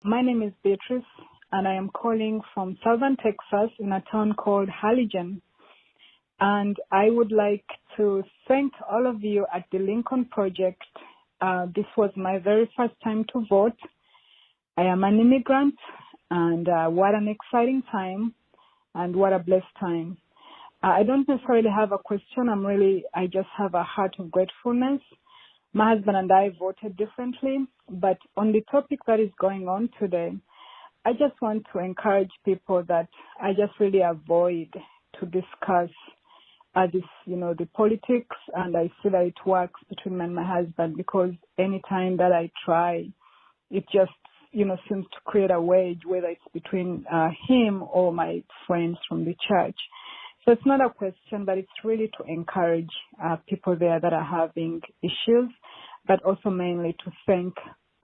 My name is Beatrice, and I am calling from southern Texas in a town called Halligan. And I would like to thank all of you at the Lincoln Project. This was my very first time to vote. I am an immigrant, and what an exciting time, and what a blessed time. I don't necessarily have a question. I just have a heart of gratefulness. My husband and I voted differently, but on the topic that is going on today, I just want to encourage people that I just really avoid to discuss the politics, and I see that it works between me and my husband, because anytime that I try, it just, seems to create a wedge, whether it's between him or my friends from the church. So it's not a question, but it's really to encourage people there that are having issues, but also mainly to thank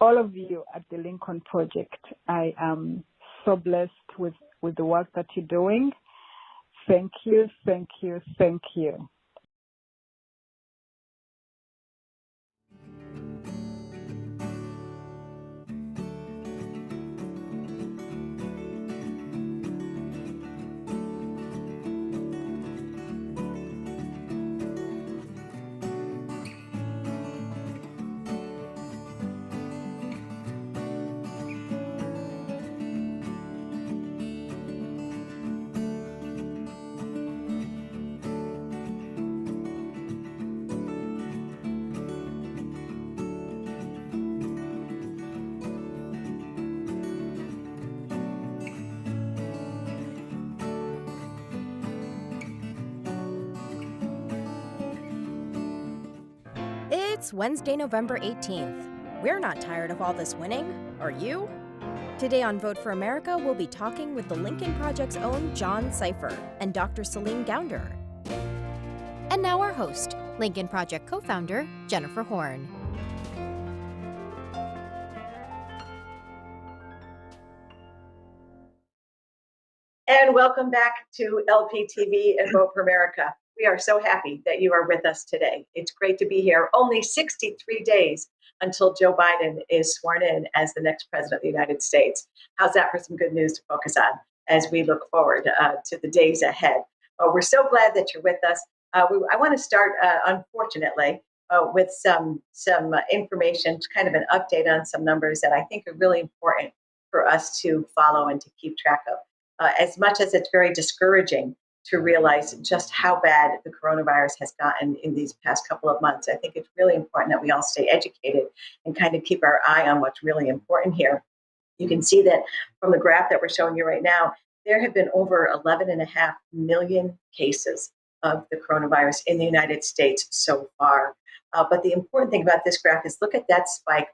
all of you at the Lincoln Project. I am so blessed with the work that you're doing. Thank you, thank you, thank you. It's Wednesday, November 18th. We're not tired of all this winning, are you? Today on Vote for America, we'll be talking with the Lincoln Project's own John Sipher and Dr. Celine Gounder. And now our host, Lincoln Project co-founder, Jennifer Horn. And welcome back to LPTV and Vote for America. We are so happy that you are with us today. It's great to be here. Only 63 days until Joe Biden is sworn in as the next president of the United States. How's that for some good news to focus on as we look forward to the days ahead? We're so glad that you're with us. I want to start, unfortunately, with some information, kind of an update on some numbers that I think are really important for us to follow and to keep track of. As much as it's very discouraging to realize just how bad the coronavirus has gotten in these past couple of months, I think it's really important that we all stay educated and kind of keep our eye on what's really important here. You can see that from the graph that we're showing you right now, there have been over 11.5 million cases of the coronavirus in the United States so far. But the important thing about this graph is look at that spike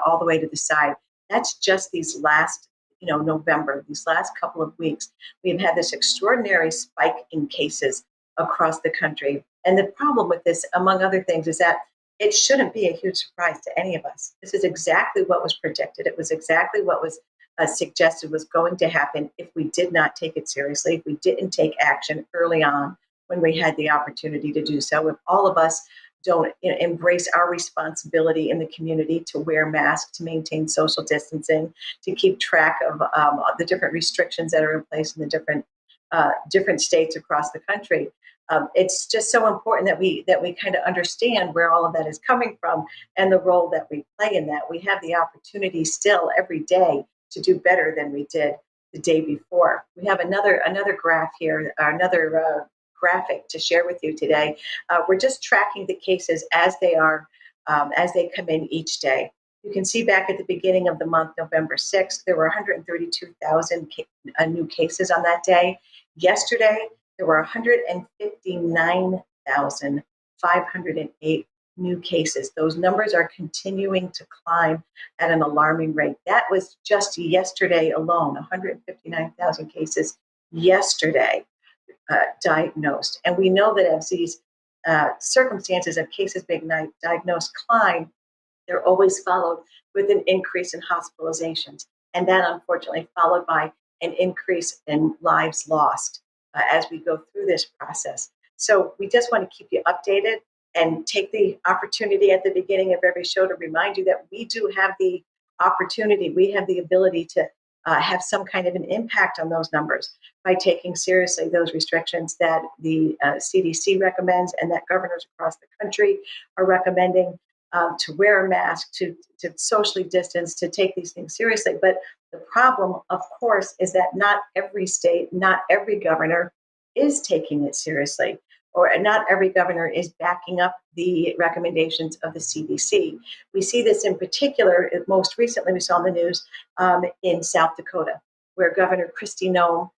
all the way to the side. That's just these last November, these last couple of weeks, we've had this extraordinary spike in cases across the country. And the problem with this, among other things, is that it shouldn't be a huge surprise to any of us. This is exactly what was predicted. It was exactly what was suggested was going to happen if we did not take it seriously, if we didn't take action early on when we had the opportunity to do so, if all of us don't embrace our responsibility in the community to wear masks, to maintain social distancing, to keep track of the different restrictions that are in place in the different states across the country. It's just so important that we kind of understand where all of that is coming from and the role that we play in that. We have the opportunity still every day to do better than we did the day before. We have another graph here, another graphic to share with you today. We're just tracking the cases as they come in each day. You can see back at the beginning of the month, November 6th, there were 132,000 new cases on that day. Yesterday, there were 159,508 new cases. Those numbers are continuing to climb at an alarming rate. That was just yesterday alone, 159,000 cases yesterday. Diagnosed. And we know that as these circumstances of cases being diagnosed climb, they're always followed with an increase in hospitalizations. And that, unfortunately, followed by an increase in lives lost as we go through this process. So we just want to keep you updated and take the opportunity at the beginning of every show to remind you that we do have the opportunity, we have the ability to have some kind of an impact on those numbers by taking seriously those restrictions that the CDC recommends and that governors across the country are recommending, to wear a mask, to socially distance, to take these things seriously. But the problem, of course, is that not every state, not every governor is taking it seriously, or not every governor is backing up the recommendations of the CDC. We see this in particular, most recently we saw in the news in South Dakota, where Governor Kristi Noem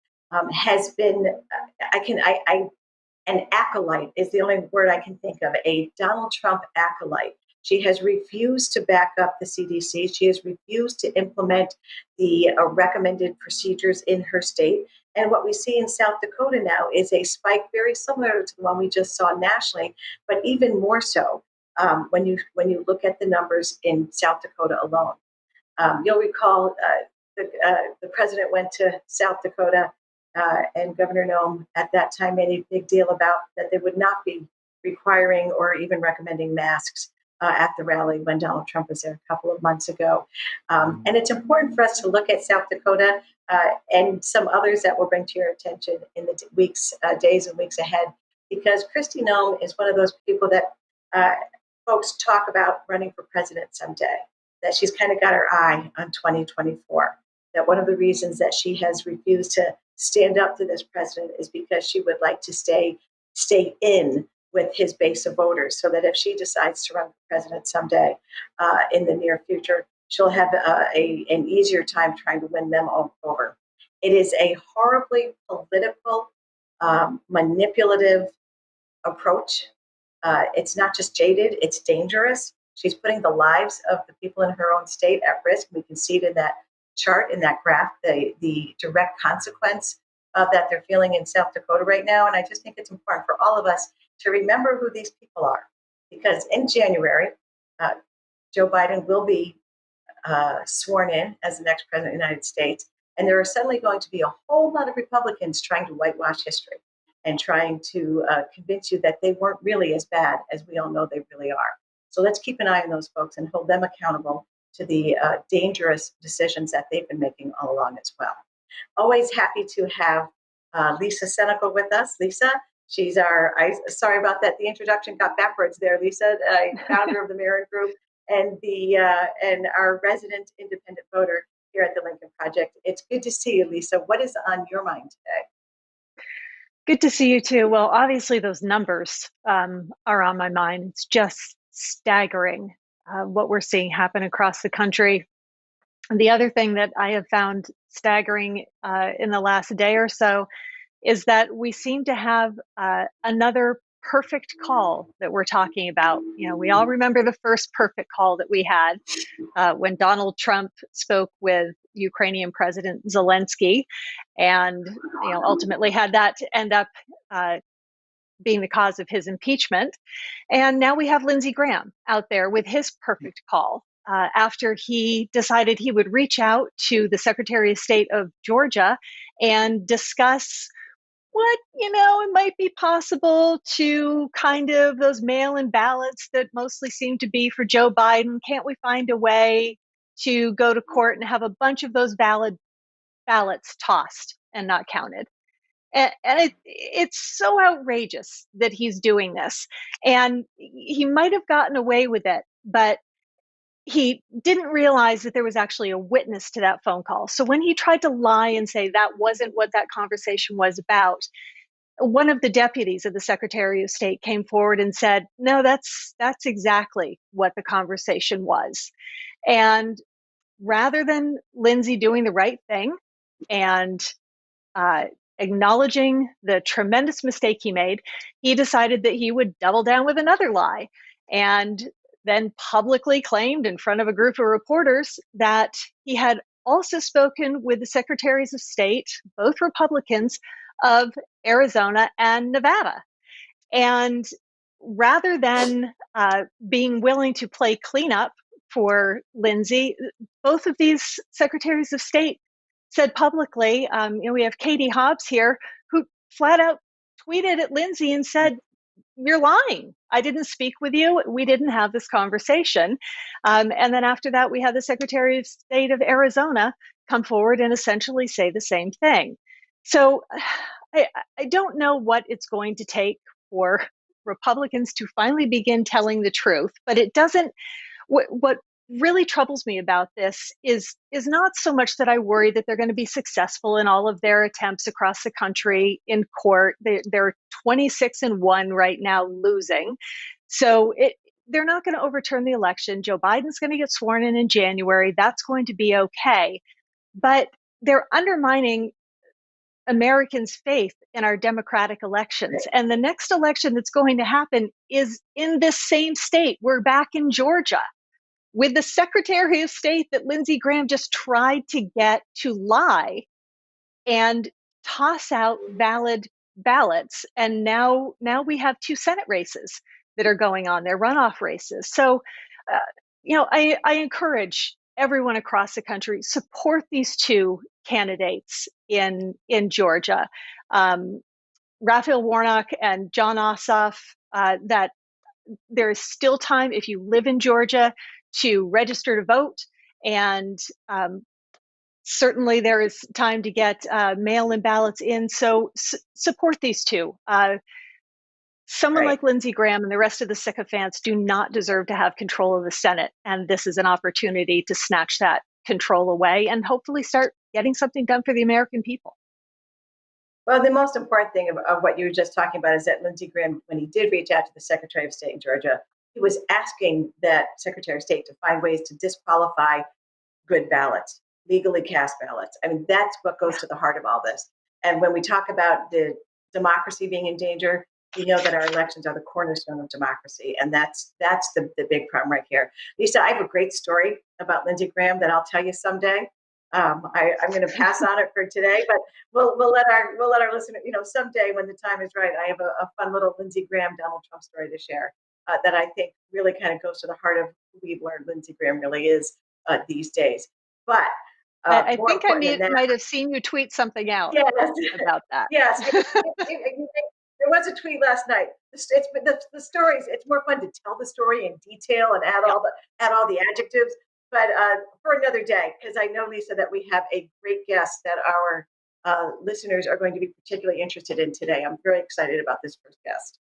has been, an acolyte is the only word I can think of, a Donald Trump acolyte. She has refused to back up the CDC. She has refused to implement the recommended procedures in her state. And what we see in South Dakota now is a spike very similar to the one we just saw nationally, but even more so when you look at the numbers in South Dakota alone. You'll recall the president went to South Dakota, and Governor Noem at that time made a big deal about that they would not be requiring or even recommending masks at the rally when Donald Trump was there a couple of months ago. And it's important for us to look at South Dakota and some others that we'll bring to your attention in the days and weeks ahead, because Kristi Noem is one of those people that folks talk about running for president someday, that she's kind of got her eye on 2024, that one of the reasons that she has refused to stand up to this president is because she would like to stay in with his base of voters, so that if she decides to run for president someday in the near future, she'll have an easier time trying to win them all over. It is a horribly political, manipulative approach. It's not just jaded, it's dangerous. She's putting the lives of the people in her own state at risk. We can see it in that chart, in that graph, the direct consequence that they're feeling in South Dakota right now. And I just think it's important for all of us to remember who these people are, because in January, Joe Biden will be sworn in as the next president of the United States. And there are suddenly going to be a whole lot of Republicans trying to whitewash history and trying to convince you that they weren't really as bad as we all know they really are. So let's keep an eye on those folks and hold them accountable to the dangerous decisions that they've been making all along as well. Always happy to have Lisa Senecal with us. Lisa, she's sorry about that. The introduction got backwards there. Lisa, founder of the Marin Group and and our resident independent voter here at the Lincoln Project. It's good to see you, Lisa. What is on your mind today? Good to see you too. Well, obviously those numbers are on my mind. It's just staggering what we're seeing happen across the country. And the other thing that I have found staggering in the last day or so is that we seem to have another perfect call that we're talking about. You know, we all remember the first perfect call that we had when Donald Trump spoke with Ukrainian President Zelensky, and ultimately had that end up being the cause of his impeachment. And now we have Lindsey Graham out there with his perfect call after he decided he would reach out to the Secretary of State of Georgia and discuss what, it might be possible to kind of those mail-in ballots that mostly seem to be for Joe Biden. Can't we find a way to go to court and have a bunch of those ballots tossed and not counted? And it's so outrageous that he's doing this. And he might have gotten away with it, but he didn't realize that there was actually a witness to that phone call. So when he tried to lie and say that wasn't what that conversation was about, one of the deputies of the Secretary of State came forward and said, no, that's exactly what the conversation was. And rather than Lindsey doing the right thing and acknowledging the tremendous mistake he made, he decided that he would double down with another lie, and then publicly claimed in front of a group of reporters that he had also spoken with the secretaries of state, both Republicans, of Arizona and Nevada. And rather than being willing to play cleanup for Lindsey, both of these secretaries of state said publicly, we have Katie Hobbs here, who flat out tweeted at Lindsey and said, you're lying. I didn't speak with you. We didn't have this conversation. And then after that, we had the Secretary of State of Arizona come forward and essentially say the same thing. So I don't know what it's going to take for Republicans to finally begin telling the truth, but it doesn't. What really troubles me about this is not so much that I worry that they're going to be successful in all of their attempts across the country in court. They're 26-1 right now, losing. So they're not going to overturn the election. Joe Biden's going to get sworn in January. That's going to be okay. But they're undermining Americans' faith in our democratic elections. And the next election that's going to happen is in this same state. We're back in Georgia with the Secretary of State that Lindsey Graham just tried to get to lie and toss out valid ballots. And now we have 2 Senate races that are going on. They're runoff races. So, I encourage everyone across the country, support these 2 candidates in Georgia, Raphael Warnock and John Ossoff. That there is still time, if you live in Georgia, to register to vote. And certainly there is time to get mail-in ballots in. So support these 2. Someone like Lindsey Graham and the rest of the sycophants do not deserve to have control of the Senate. And this is an opportunity to snatch that control away and hopefully start getting something done for the American people. Well, the most important thing of what you were just talking about is that Lindsey Graham, when he did reach out to the Secretary of State in Georgia, he was asking that Secretary of State to find ways to disqualify good ballots, legally cast ballots. I mean, that's what goes to the heart of all this. And when we talk about the democracy being in danger, we know that our elections are the cornerstone of democracy. And that's the big problem right here. Lisa, I have a great story about Lindsey Graham that I'll tell you someday. I'm going to pass on it for today, but we'll let our listeners, someday when the time is right. I have a fun little Lindsey Graham, Donald Trump story to share that I think really kind of goes to the heart of who we've learned Lindsey Graham really is these days. But I think I might have seen you tweet something out about that. Yes, there was a tweet last night. The stories. It's more fun to tell the story in detail and add all the adjectives. But for another day, because I know, Lisa, that we have a great guest that our listeners are going to be particularly interested in today. I'm very excited about this first guest.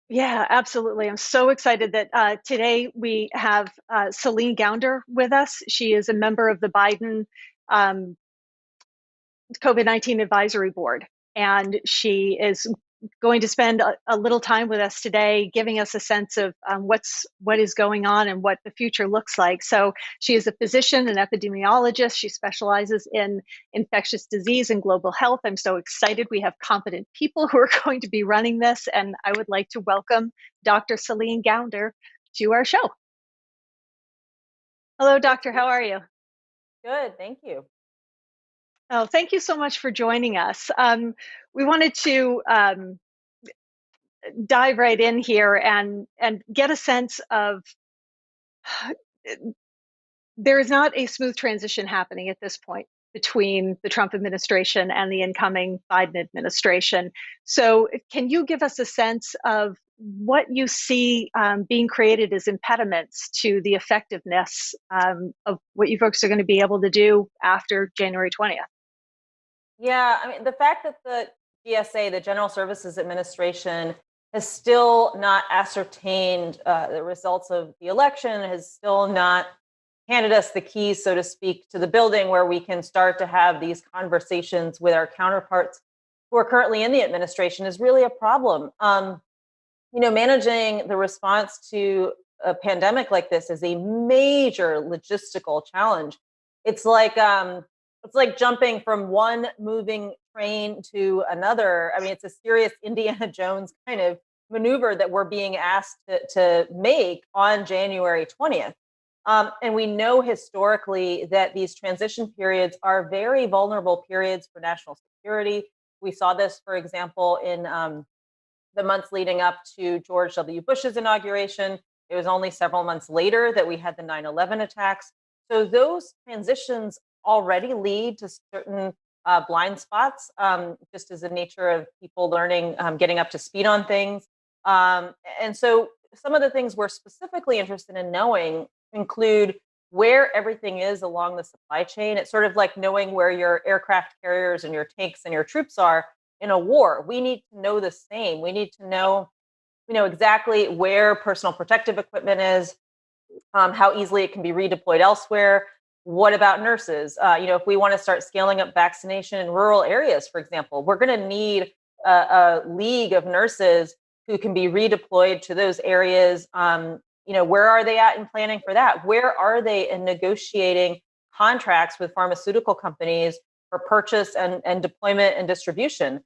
Yeah, absolutely. I'm so excited that today we have Celine Gounder with us. She is a member of the Biden COVID-19 Advisory Board, and she is going to spend a little time with us today, giving us a sense of what is going on and what the future looks like. So she is a physician, an epidemiologist. She specializes in infectious disease and global health. I'm so excited. We have competent people who are going to be running this, and I would like to welcome Dr. Celine Gounder to our show. Hello, doctor. How are you? Good, thank you. Oh, thank you so much for joining us. We wanted to dive right in here and get a sense of there is not a smooth transition happening at this point between the Trump administration and the incoming Biden administration. So can you give us a sense of what you see being created as impediments to the effectiveness of what you folks are going to be able to do after January 20th? Yeah, I mean, the fact that the GSA, the General Services Administration, has still not ascertained the results of the election, has still not handed us the keys, so to speak, to the building where we can start to have these conversations with our counterparts who are currently in the administration is really a problem. Managing the response to a pandemic like this is a major logistical challenge. It's like jumping from one moving train to another. I mean, it's a serious Indiana Jones kind of maneuver that we're being asked to make on January 20th. And we know historically that these transition periods are very vulnerable periods for national security. We saw this, for example, in the months leading up to George W. Bush's inauguration. It was only several months later that we had the 9/11 attacks. So those transitions already lead to certain blind spots, just as the nature of people learning, getting up to speed on things. And so some of the things we're specifically interested in knowing include where everything is along the supply chain. It's sort of like knowing where your aircraft carriers and your tanks and your troops are in a war. We need to know the same. We need to know, exactly where personal protective equipment is, how easily it can be redeployed elsewhere. What about nurses? If we want to start scaling up vaccination in rural areas, for example, we're going to need a league of nurses who can be redeployed to those areas. Where are they at in planning for that? Where are they in negotiating contracts with pharmaceutical companies for purchase and deployment and distribution?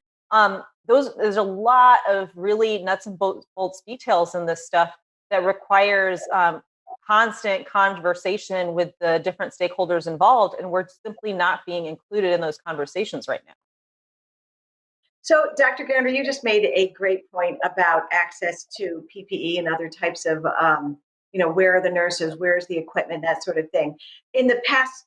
There's a lot of really nuts and bolts details in this stuff that requires constant conversation with the different stakeholders involved, and we're simply not being included in those conversations right now. So, Dr. Gounder, you just made a great point about access to PPE and other types of, where are the nurses, where's the equipment, that sort of thing. In the past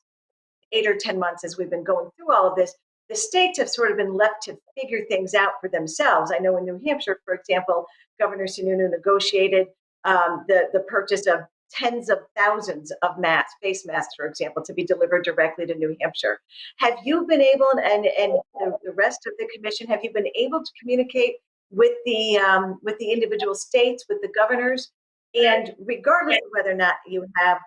8 or 10 months, as we've been going through all of this, the states have sort of been left to figure things out for themselves. I know in New Hampshire, for example, Governor Sununu negotiated the purchase of tens of thousands of face masks, for example, to be delivered directly to New Hampshire. Have you been able, and the rest of the commission, have you been able to communicate with the individual states, with the governors? And regardless of whether or not you have,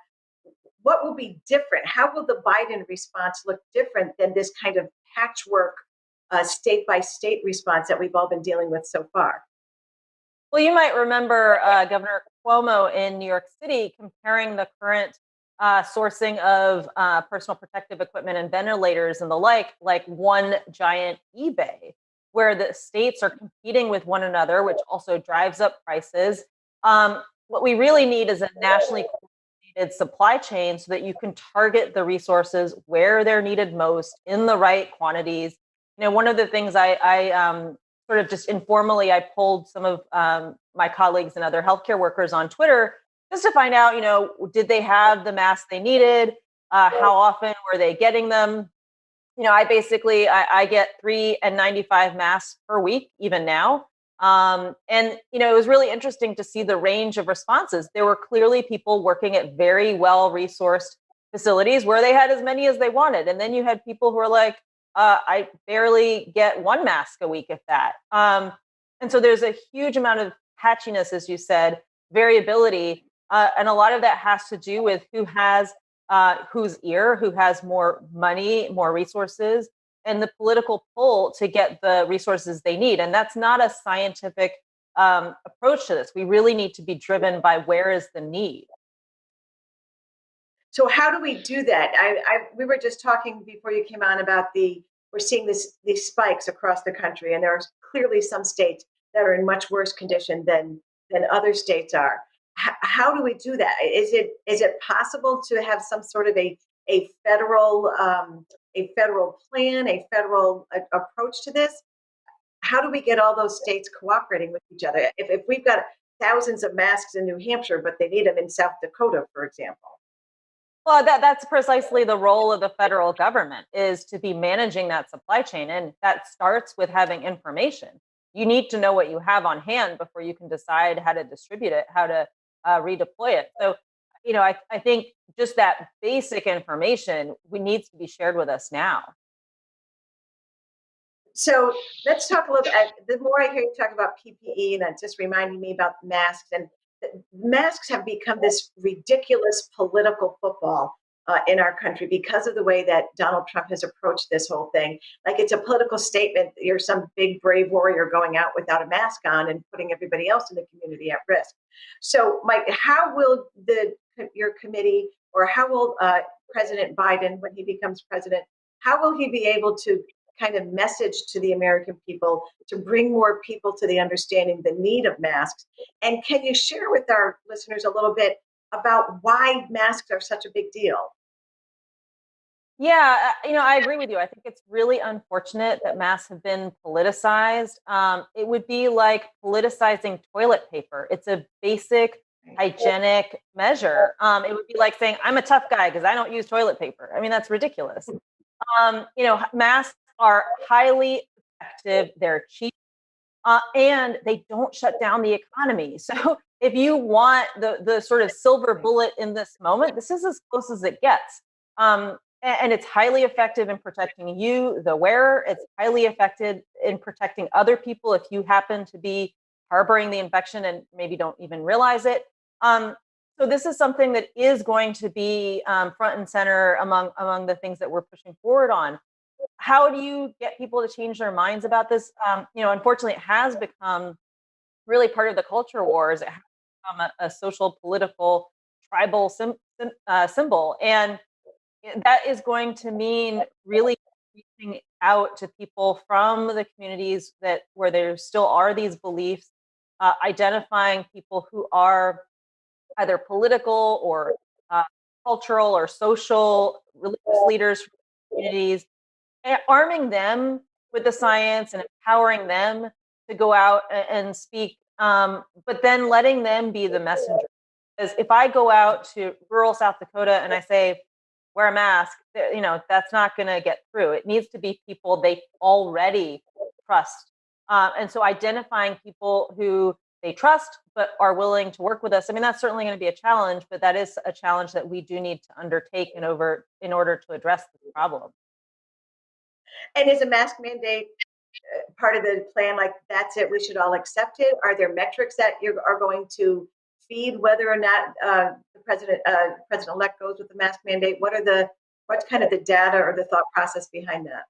what will be different? How will the Biden response look different than this kind of patchwork state by state response that we've all been dealing with so far? Well, you might remember Governor Cuomo in New York City comparing the current sourcing of personal protective equipment and ventilators and the like one giant eBay, where the states are competing with one another, which also drives up prices. What we really need is a nationally coordinated supply chain so that you can target the resources where they're needed most in the right quantities. One of the things I sort of just informally, I polled some of my colleagues and other healthcare workers on Twitter just to find out, did they have the masks they needed? How often were they getting them? I get 3 N95 masks per week, even now. It was really interesting to see the range of responses. There were clearly people working at very well-resourced facilities where they had as many as they wanted. And then you had people who were like, I barely get 1 mask a week, if that. And so there's a huge amount of patchiness, as you said, variability. And a lot of that has to do with who has whose ear, who has more money, more resources, and the political pull to get the resources they need. And that's not a scientific approach to this. We really need to be driven by where is the need. So how do we do that? We were just talking before you came on about we're seeing these spikes across the country, and there are clearly some states that are in much worse condition than other states are. How do we do that? Is it possible to have some sort of a federal plan, a federal approach to this? How do we get all those states cooperating with each other? If we've got thousands of masks in New Hampshire, but they need them in South Dakota, for example. Well, that's precisely the role of the federal government, is to be managing that supply chain. And that starts with having information. You need to know what you have on hand before you can decide how to distribute it, how to redeploy it. So, I think just that basic information needs to be shared with us now. So let's talk a little bit. The more I hear you talk about PPE, and that's just reminding me about masks, and masks have become this ridiculous political football in our country because of the way that Donald Trump has approached this whole thing. Like, it's a political statement. You're some big, brave warrior going out without a mask on and putting everybody else in the community at risk. So, Mike, how will your committee, or how will President Biden, when he becomes president, how will he be able to kind of message to the American people to bring more people to the understanding the need of masks? And can you share with our listeners a little bit about why masks are such a big deal? Yeah, I agree with you. I think it's really unfortunate that masks have been politicized. It would be like politicizing toilet paper. It's a basic hygienic measure. It would be like saying, I'm a tough guy because I don't use toilet paper. I mean, that's ridiculous. Masks are highly effective. They're cheap. and they don't shut down the economy. So if you want the sort of silver bullet in this moment, this is as close as it gets. And it's highly effective in protecting you, the wearer. It's highly effective in protecting other people if you happen to be harboring the infection and maybe don't even realize it. So this is something that is going to be front and center among the things that we're pushing forward on. How do you get people to change their minds about this? Unfortunately, it has become really part of the culture wars. It has become a social, political, tribal symbol, and that is going to mean really reaching out to people from the communities that where there still are these beliefs, identifying people who are either political or cultural or social religious leaders from communities, arming them with the science and empowering them to go out and speak, but then letting them be the messenger. Because if I go out to rural South Dakota and I say, wear a mask, that's not going to get through. It needs to be people they already trust. And so identifying people who they trust but are willing to work with us. I mean, that's certainly going to be a challenge, but that is a challenge that we do need to undertake in order to address this problem. And is a mask mandate part of the plan? Like, that's it, we should all accept it? Are there metrics that you are going to feed whether or not the president-elect goes with the mask mandate? What's kind of the data or the thought process behind that?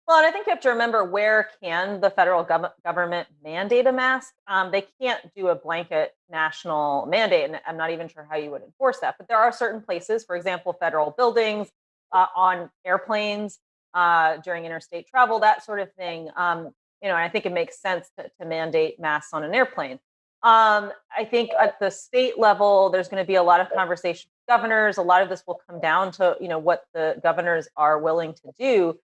Well, and I think you have to remember, where can the federal government mandate a mask? They can't do a blanket national mandate, and I'm not even sure how you would enforce that. But there are certain places, for example, federal buildings, on airplanes, during interstate travel, that sort of thing. And I think it makes sense to mandate masks on an airplane. I think at the state level, there's going to be a lot of conversation with governors. A lot of this will come down to what the governors are willing to do.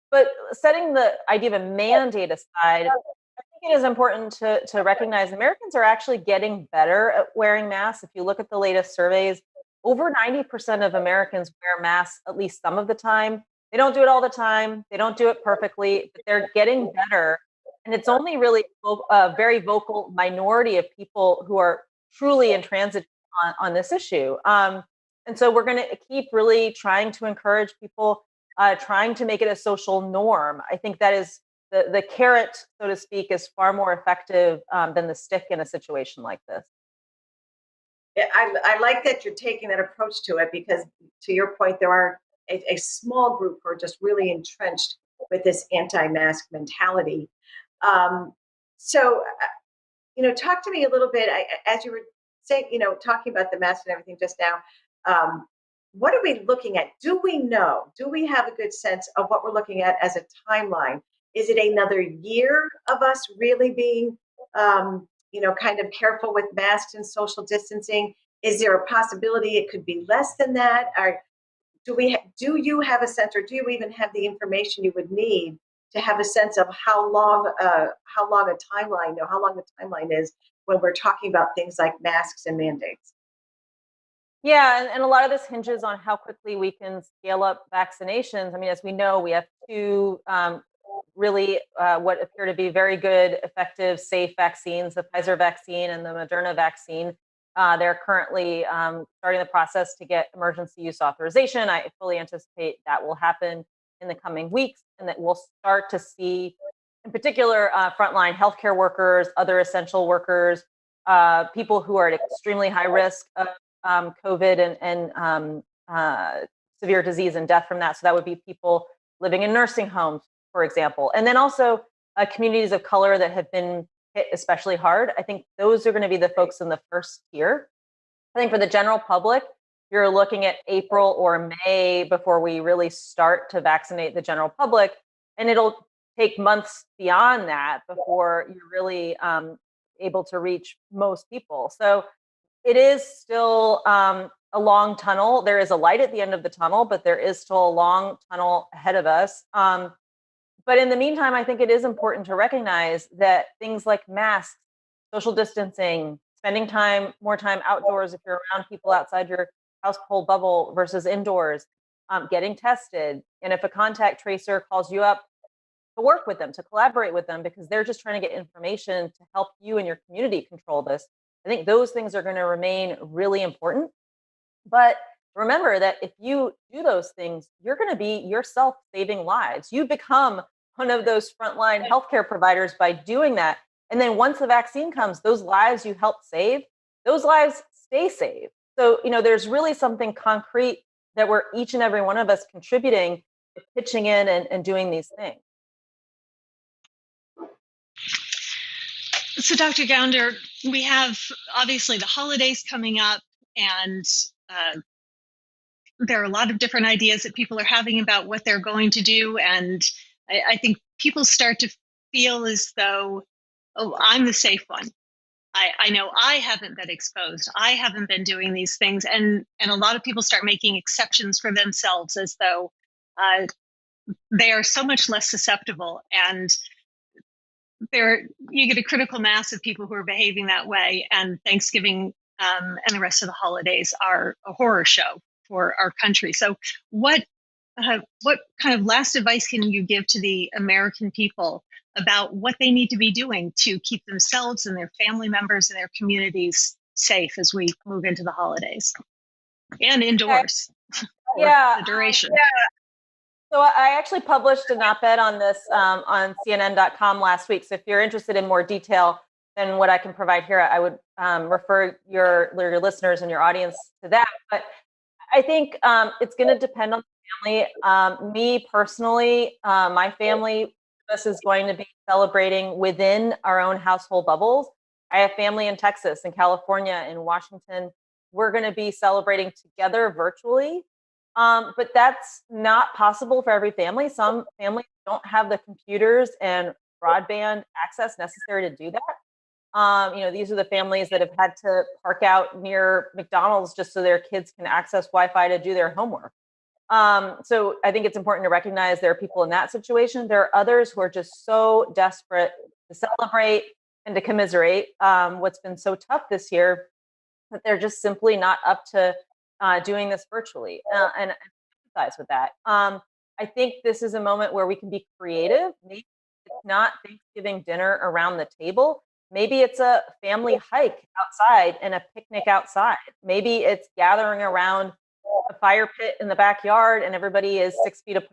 But setting the idea of a mandate aside, I think it is important to recognize Americans are actually getting better at wearing masks. If you look at the latest surveys, over 90% of Americans wear masks at least some of the time. They don't do it all the time. They don't do it perfectly, but they're getting better. And it's only really a very vocal minority of people who are truly intransigent on this issue. And so we're going to keep really trying to encourage people, trying to make it a social norm. I think that is the carrot, so to speak, is far more effective than the stick in a situation like this. Yeah, I like that you're taking that approach to it, because to your point, there are a small group who are just really entrenched with this anti-mask mentality. Um, so, talk to me a little bit, as you were saying, talking about the mask and everything just now. What are we looking at? Do we know? Do we have a good sense of what we're looking at as a timeline? Is it another year of us really being, kind of careful with masks and social distancing? Is there a possibility it could be less than that? Or do you have a sense, or do you even have the information you would need to have a sense of how long a timeline, how long the timeline is when we're talking about things like masks and mandates? Yeah, and a lot of this hinges on how quickly we can scale up vaccinations. I mean, as we know, we have two really what appear to be very good, effective, safe vaccines: the Pfizer vaccine and the Moderna vaccine. They're currently starting the process to get emergency use authorization. I fully anticipate that will happen in the coming weeks, and that we'll start to see, in particular, frontline healthcare workers, other essential workers, people who are at extremely high risk of COVID and severe disease and death from that. So that would be people living in nursing homes, for example. And then also communities of color that have been hit especially hard. I think those are going to be the folks in the first tier. I think for the general public, you're looking at April or May before we really start to vaccinate the general public. And it'll take months beyond that before you're really able to reach most people. So it is still a long tunnel. There is a light at the end of the tunnel, but there is still a long tunnel ahead of us. But in the meantime, I think it is important to recognize that things like masks, social distancing, spending more time outdoors if you're around people outside your household bubble versus indoors, getting tested. And if a contact tracer calls you up to work with them, to collaborate with them, because they're just trying to get information to help you and your community control this. I think those things are going to remain really important. But remember that if you do those things, you're going to be yourself saving lives. You become one of those frontline healthcare providers by doing that. And then once the vaccine comes, those lives you help save, those lives stay saved. So, there's really something concrete that we're each and every one of us contributing, pitching in and doing these things. So, Dr. Gounder, we have obviously the holidays coming up, and there are a lot of different ideas that people are having about what they're going to do. And I think people start to feel as though, oh, I'm the safe one. I know I haven't been exposed. I haven't been doing these things. And a lot of people start making exceptions for themselves as though they are so much less susceptible. And you get a critical mass of people who are behaving that way. And Thanksgiving and the rest of the holidays are a horror show for our country. So what kind of last advice can you give to the American people about what they need to be doing to keep themselves and their family members and their communities safe as we move into the holidays and indoors for the duration? So I actually published an op-ed on this on CNN.com last week. So if you're interested in more detail than what I can provide here, I would refer your listeners and your audience to that. But I think it's going to depend on the family. Me personally, my family, this is going to be celebrating within our own household bubbles. I have family in Texas, in California, in Washington. We're going to be celebrating together virtually. But that's not possible for every family. Some families don't have the computers and broadband access necessary to do that. These are the families that have had to park out near McDonald's just so their kids can access Wi-Fi to do their homework. So I think it's important to recognize there are people in that situation. There are others who are just so desperate to celebrate and to commiserate what's been so tough this year that they're just simply not up to doing this virtually, and empathize with that. I think this is a moment where we can be creative. Maybe it's not Thanksgiving dinner around the table. Maybe it's a family hike outside and a picnic outside. Maybe it's gathering around a fire pit in the backyard and everybody is 6 feet apart.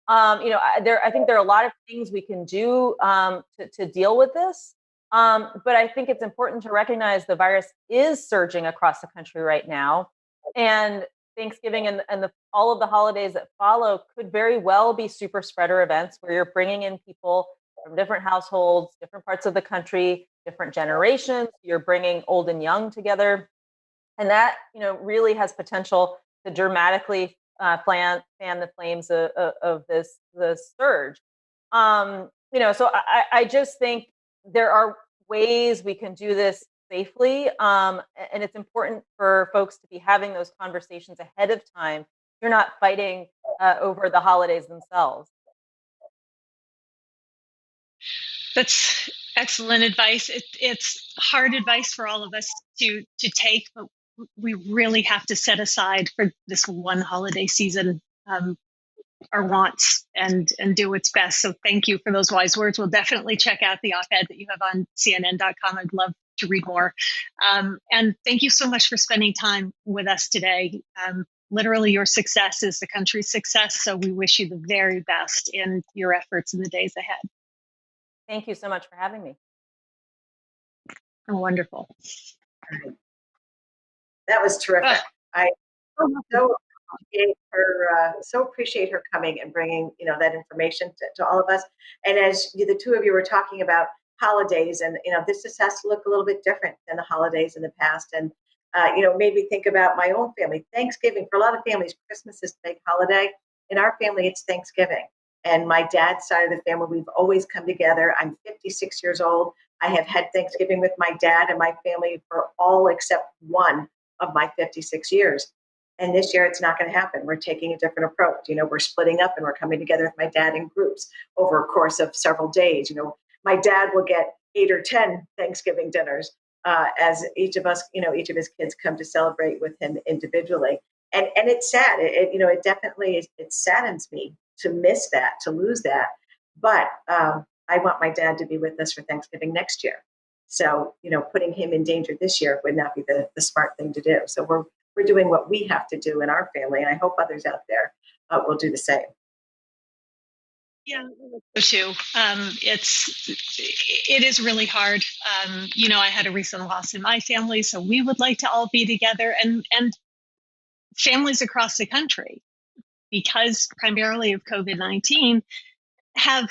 I think there are a lot of things we can do to deal with this. But I think it's important to recognize the virus is surging across the country right now. And Thanksgiving and all of the holidays that follow could very well be super spreader events where you're bringing in people from different households, different parts of the country, different generations. You're bringing old and young together. And that, really has potential to dramatically fan the flames of this surge. So I just think there are ways we can do this safely. And it's important for folks to be having those conversations ahead of time. You're not fighting over the holidays themselves. That's excellent advice. It's hard advice for all of us to take, but we really have to set aside for this one holiday season our wants and do what's best. So thank you for those wise words. We'll definitely check out the op-ed that you have on CNN.com. I'd love to read more. And thank you so much for spending time with us today. Literally, your success is the country's success. So we wish you the very best in your efforts in the days ahead. Thank you so much for having me. Oh, wonderful. That was terrific. I so appreciate her coming and bringing that information to all of us. And as the two of you were talking about holidays, and this just has to look a little bit different than the holidays in the past. And made me think about my own family. Thanksgiving, for a lot of families, Christmas is the big holiday. In our family, it's Thanksgiving. And my dad's side of the family, we've always come together. I'm 56 years old. I have had Thanksgiving with my dad and my family for all except one of my 56 years. And this year, it's not going to happen. We're taking a different approach. We're splitting up and we're coming together with my dad in groups over a course of several days. My dad will get 8 or 10 Thanksgiving dinners as each of us, each of his kids come to celebrate with him individually. And it's sad. It definitely it saddens me to miss that, to lose that. But I want my dad to be with us for Thanksgiving next year. So, putting him in danger this year would not be the smart thing to do. So we're doing what we have to do in our family, and I hope others out there will do the same. Yeah, so too. It is really hard. I had a recent loss in my family, so we would like to all be together, and families across the country, because primarily of COVID-19, have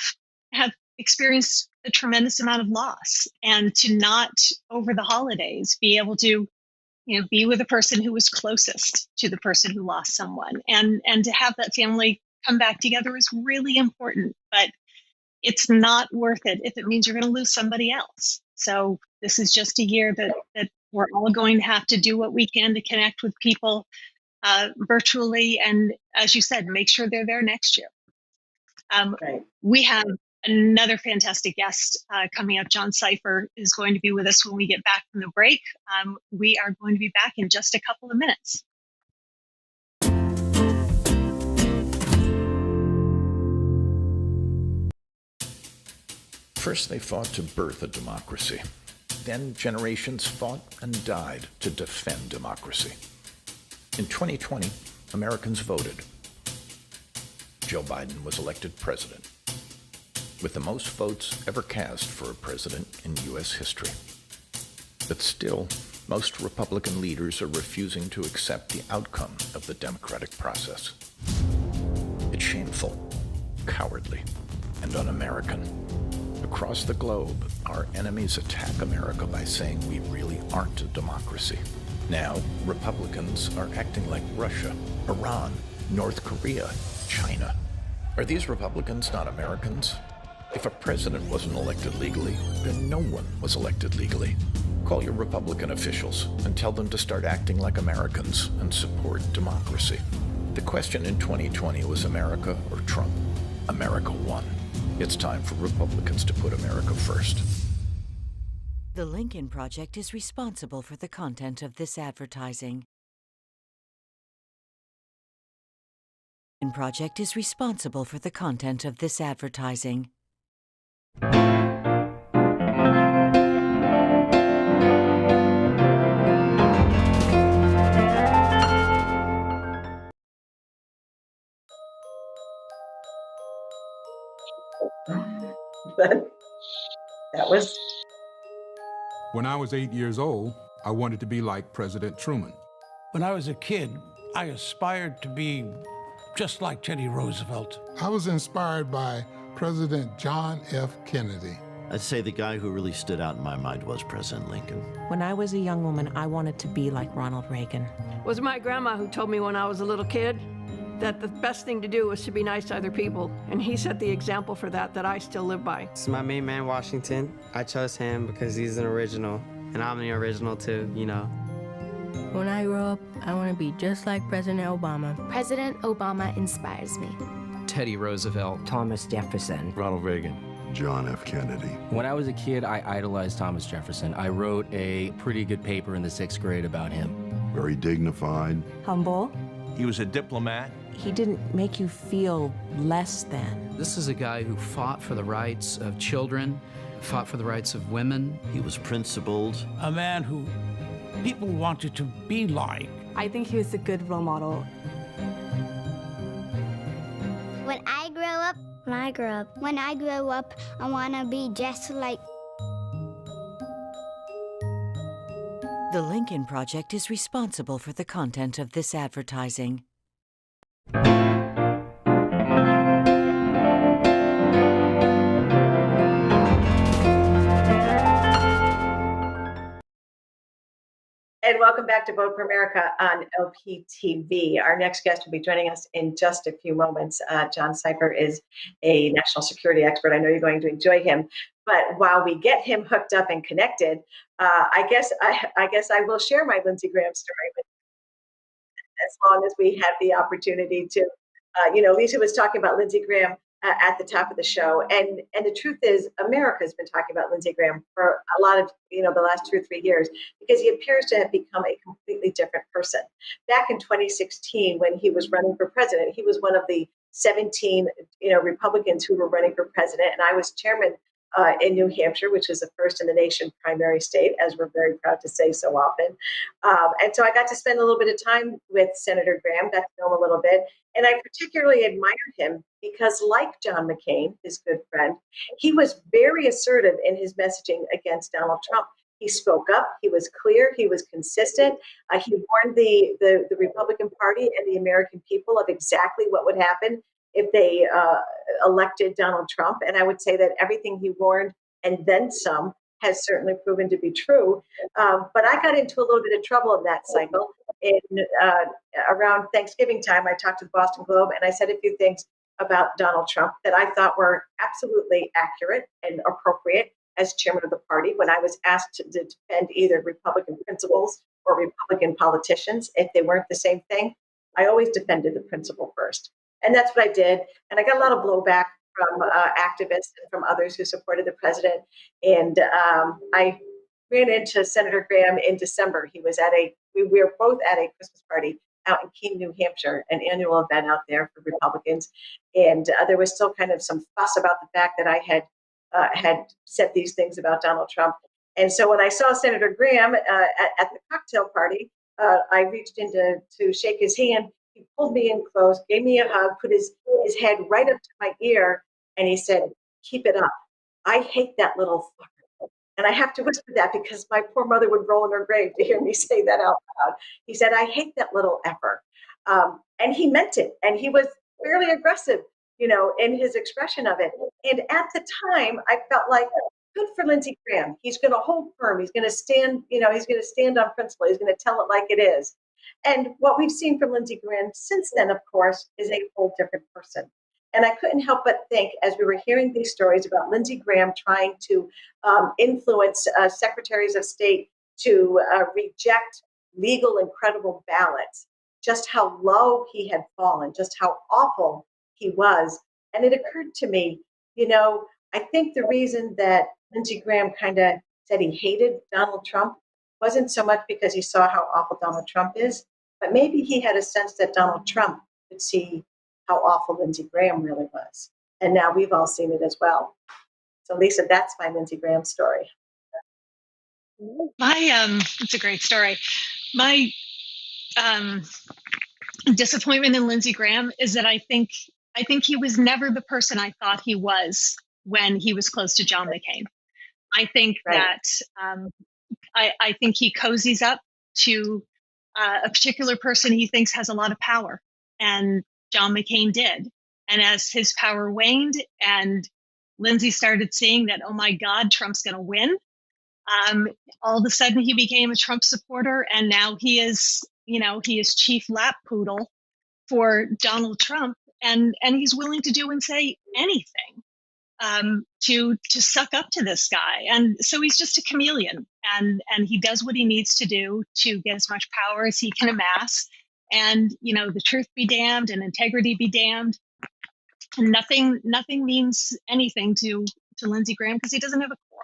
experienced a tremendous amount of loss, and to not over the holidays be able to be with the person who was closest to the person who lost someone, and to have that family come back together is really important. But it's not worth it if it means you're going to lose somebody else. So this is just a year that we're all going to have to do what we can to connect with people virtually, and as you said, make sure they're there next year. Right. We have another fantastic guest coming up. John Sipher is going to be with us when we get back from the break. We are going to be back in just a couple of minutes. First, they fought to birth a democracy. Then generations fought and died to defend democracy. In 2020, Americans voted. Joe Biden was elected president, with the most votes ever cast for a president in U.S. history. But still, most Republican leaders are refusing to accept the outcome of the democratic process. It's shameful, cowardly, and un-American. Across the globe, our enemies attack America by saying we really aren't a democracy. Now, Republicans are acting like Russia, Iran, North Korea, China. Are these Republicans not Americans? If a president wasn't elected legally, then no one was elected legally. Call your Republican officials and tell them to start acting like Americans and support democracy. The question in 2020 was America or Trump. America won. It's time for Republicans to put America first. The Lincoln Project is responsible for the content of this advertising. The Lincoln Project is responsible for the content of this advertising. But that was... When I was 8 years old, I wanted to be like President Truman. When I was a kid, I aspired to be just like Teddy Roosevelt. I was inspired by President John F. Kennedy. I'd say the guy who really stood out in my mind was President Lincoln. When I was a young woman, I wanted to be like Ronald Reagan. It was my grandma who told me when I was a little kid that the best thing to do was to be nice to other people. And he set the example for that I still live by. This is my main man, Washington. I chose him because he's an original, and I'm the original too, When I grow up, I want to be just like President Obama. President Obama inspires me. Teddy Roosevelt. Thomas Jefferson. Ronald Reagan. John F. Kennedy. When I was a kid, I idolized Thomas Jefferson. I wrote a pretty good paper in the 6th grade about him. Very dignified. Humble. He was a diplomat. He didn't make you feel less than. This is a guy who fought for the rights of children, fought for the rights of women. He was principled. A man who people wanted to be like. I think he was a good role model. When I grow up, I want to be just like. The Lincoln Project is responsible for the content of this advertising. And welcome back to Vote for America on LPTV. Our next guest will be joining us in just a few moments. John Sipher is a national security expert. I know you're going to enjoy him. But while we get him hooked up and connected, I guess I will share my Lindsey Graham story with you, as long as we have the opportunity to. Lisa was talking about Lindsey Graham at the top of the show, and the truth is, America has been talking about Lindsey Graham for a lot of the last 2 or 3 years, because he appears to have become a completely different person. Back in 2016, when he was running for president, he was one of the 17, Republicans who were running for president, and I was chairman in New Hampshire, which is the first in the nation primary state, as we're very proud to say so often. And so I got to spend a little bit of time with Senator Graham, got to know him a little bit, and I particularly admired him because, like John McCain, his good friend, he was very assertive in his messaging against Donald Trump. He spoke up. He was clear. He was consistent. He warned the Republican Party and the American people of exactly what would happen if they elected Donald Trump. And I would say that everything he warned and then some has certainly proven to be true. But I got into a little bit of trouble in that cycle. Around Thanksgiving time, I talked to the Boston Globe and I said a few things about Donald Trump that I thought were absolutely accurate and appropriate as chairman of the party when I was asked to defend either Republican principles or Republican politicians. If they weren't the same thing, I always defended the principle first. And that's what I did. And I got a lot of blowback from activists and from others who supported the president. And I ran into Senator Graham in December. He was we were both at a Christmas party out in Keene, New Hampshire, an annual event out there for Republicans. And there was still kind of some fuss about the fact that I had said these things about Donald Trump. And so when I saw Senator Graham at the cocktail party, I reached in to shake his hand. He pulled me in close, gave me a hug, put his head right up to my ear, and he said, "Keep it up. I hate that little fucker." And I have to whisper that because my poor mother would roll in her grave to hear me say that out loud. He said, "I hate that little effer." And he meant it. And he was fairly aggressive, in his expression of it. And at the time, I felt like, good for Lindsey Graham. He's going to hold firm. He's going to stand, he's going to stand on principle. He's going to tell it like it is. And what we've seen from Lindsey Graham since then, of course, is a whole different person. And I couldn't help but think, as we were hearing these stories about Lindsey Graham trying to influence secretaries of state to reject legal and credible ballots, just how low he had fallen, just how awful he was. And it occurred to me, I think the reason that Lindsey Graham kind of said he hated Donald Trump wasn't so much because he saw how awful Donald Trump is, but maybe he had a sense that Donald Trump could see how awful Lindsey Graham really was. And now we've all seen it as well. So Lisa, that's my Lindsey Graham story. It's a great story. My disappointment in Lindsey Graham is that I think he was never the person I thought he was when he was close to John McCain. I think that I think he cozies up to a particular person he thinks has a lot of power, and John McCain did. And as his power waned and Lindsey started seeing that, oh my God, Trump's going to win, all of a sudden he became a Trump supporter, and now he is chief lap poodle for Donald Trump, and he's willing to do and say anything to suck up to this guy. And so he's just a chameleon, and he does what he needs to do to get as much power as he can amass. And the truth be damned and integrity be damned. And nothing means anything to Lindsey Graham because he doesn't have a core.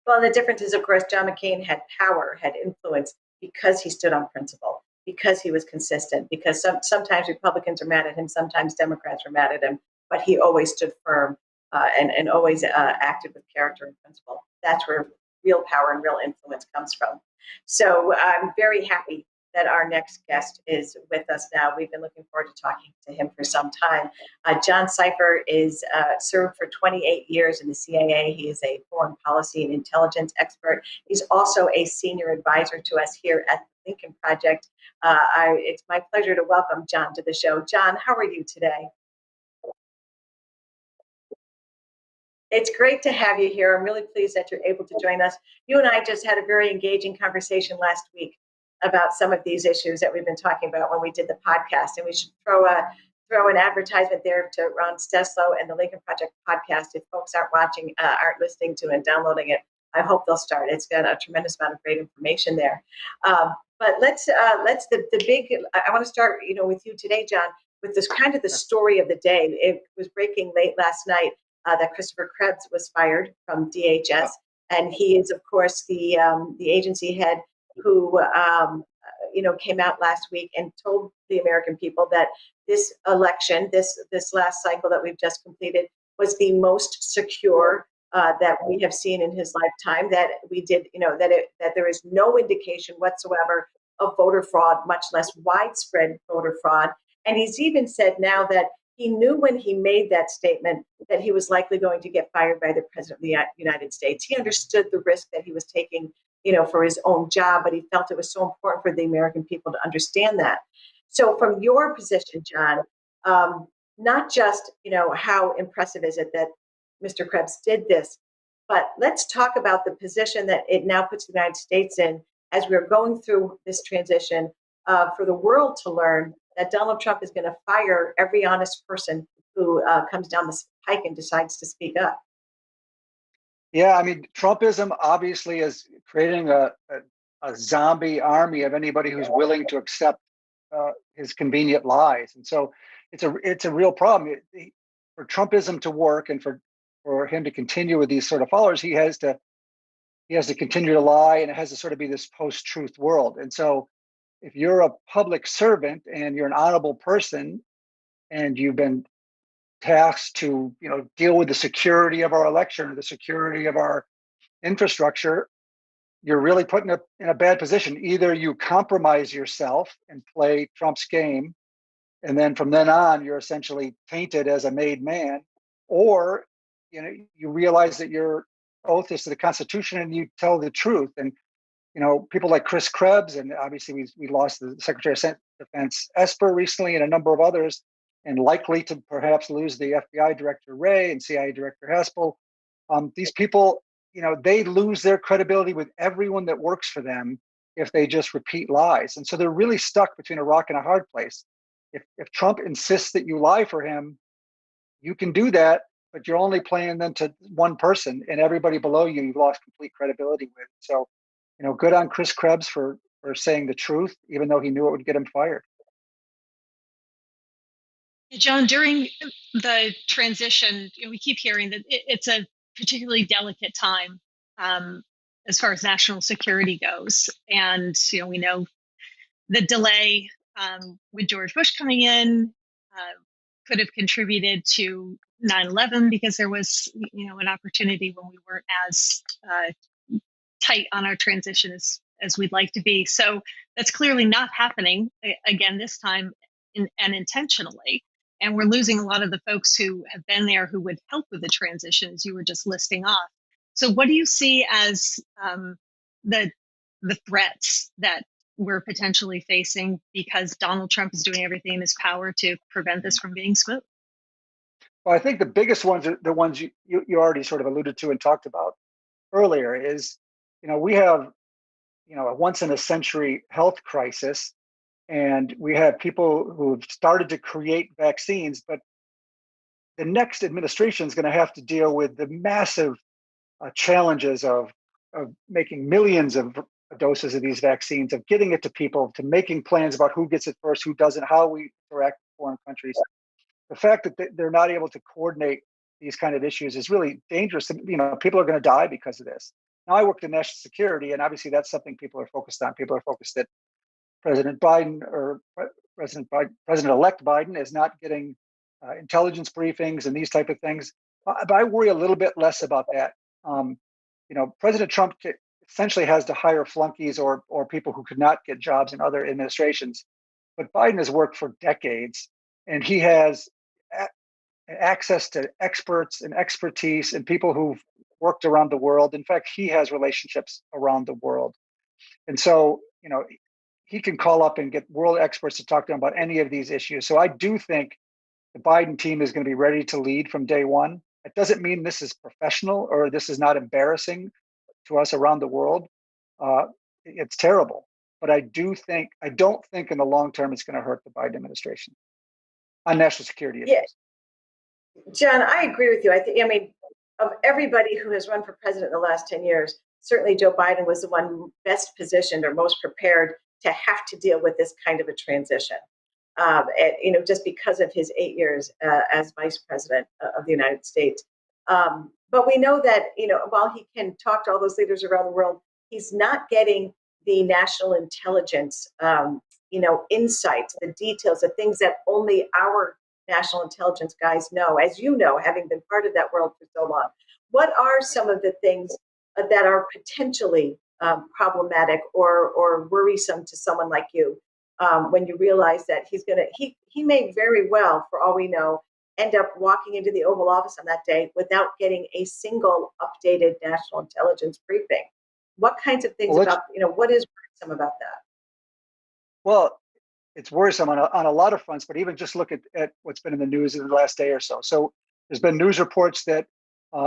Well, the difference is, of course, John McCain had power, had influence because he stood on principle, because he was consistent, because sometimes Republicans are mad at him, sometimes Democrats are mad at him, but he always stood firm and always acted with character and principle. That's where real power and real influence comes from. So I'm very happy that our next guest is with us now. We've been looking forward to talking to him for some time. John Sipher is served for 28 years in the CIA. He is a foreign policy and intelligence expert. He's also a senior advisor to us here at the Lincoln Project. It's my pleasure to welcome John to the show. John, how are you today? It's great to have you here. I'm really pleased that you're able to join us. You and I just had a very engaging conversation last week about some of these issues that we've been talking about when we did the podcast. And we should throw an advertisement there to Ron Steslow and the Lincoln Project podcast. If folks aren't watching, aren't listening to and downloading it, I hope they'll start. It's got a tremendous amount of great information there. But I want to start, with you today, John, with this kind of the story of the day. It was breaking late last night that Christopher Krebs was fired from DHS, and he is, of course, the agency head who, came out last week and told the American people that this election, this last cycle that we've just completed, was the most secure that we have seen in his lifetime. That we did, that there is no indication whatsoever of voter fraud, much less widespread voter fraud. And he's even said now that he knew when he made that statement that he was likely going to get fired by the president of the United States. He understood the risk that he was taking, for his own job, but he felt it was so important for the American people to understand that. So from your position, John, not just, how impressive is it that Mr. Krebs did this, but let's talk about the position that it now puts the United States in as we're going through this transition, for the world to learn that Donald Trump is going to fire every honest person who comes down the pike and decides to speak up. Yeah, I mean, Trumpism obviously is creating a zombie army of anybody who's willing to accept his convenient lies, and so it's a real problem. For Trumpism to work and for him to continue with these sort of followers, he has to continue to lie, and it has to sort of be this post-truth world. And so, if you're a public servant and you're an honorable person, and you've been tasked to deal with the security of our election or the security of our infrastructure, you're really put in a bad position. Either you compromise yourself and play Trump's game, and then from then on you're essentially tainted as a made man, or you realize that your oath is to the Constitution and you tell the truth. And people like Chris Krebs, and obviously we lost the Secretary of Defense Esper recently, and a number of others, and likely to perhaps lose the FBI Director Wray and CIA Director Haspel. These people, they lose their credibility with everyone that works for them if they just repeat lies. And so they're really stuck between a rock and a hard place. If Trump insists that you lie for him, you can do that, but you're only playing them to one person, and everybody below you, you've lost complete credibility with. So, good on Chris Krebs for saying the truth, even though he knew it would get him fired. John, during the transition, we keep hearing that it's a particularly delicate time as far as national security goes. And, we know the delay with George Bush coming in could have contributed to 9/11 because there was, an opportunity when we weren't as tight on our transition as we'd like to be. So that's clearly not happening again this time and intentionally. And we're losing a lot of the folks who have been there who would help with the transition, as you were just listing off. So what do you see as the threats that we're potentially facing because Donald Trump is doing everything in his power to prevent this from being smooth? Well, I think the biggest ones are the ones you already sort of alluded to and talked about earlier is, we have, a once in a century health crisis, and we have people who have started to create vaccines, but the next administration is going to have to deal with the massive challenges of making millions of doses of these vaccines, of getting it to people, to making plans about who gets it first, who doesn't, how we interact with foreign countries. The fact that they're not able to coordinate these kind of issues is really dangerous. People are going to die because of this. Now, I worked in national security, and obviously that's something people are focused on. People are focused that President Biden or President-elect Biden is not getting intelligence briefings and these type of things. But I worry a little bit less about that. President Trump essentially has to hire flunkies or people who could not get jobs in other administrations. But Biden has worked for decades, and he has access to experts and expertise and people who've worked around the world. In fact, he has relationships around the world. And so, he can call up and get world experts to talk to him about any of these issues. So I do think the Biden team is going to be ready to lead from day one. It doesn't mean this is professional or this is not embarrassing to us around the world. It's terrible. But I don't think in the long term it's going to hurt the Biden administration on national security issues. Yeah. John, I agree with you. I mean, of everybody who has run for president in the last 10 years, certainly Joe Biden was the one best positioned or most prepared to have to deal with this kind of a transition. Just because of his 8 years as vice president of the United States. But we know that, while he can talk to all those leaders around the world, he's not getting the national intelligence, insights, the details, the things that only our national intelligence guys know, as you know, having been part of that world for so long. What are some of the things that are potentially problematic or worrisome to someone like you when you realize that he may very well, for all we know, end up walking into the Oval Office on that day without getting a single updated national intelligence briefing? What kinds of things what is worrisome about that? Well, it's worrisome on a lot of fronts, but even just look at what's been in the news in the last day or so. So there's been news reports that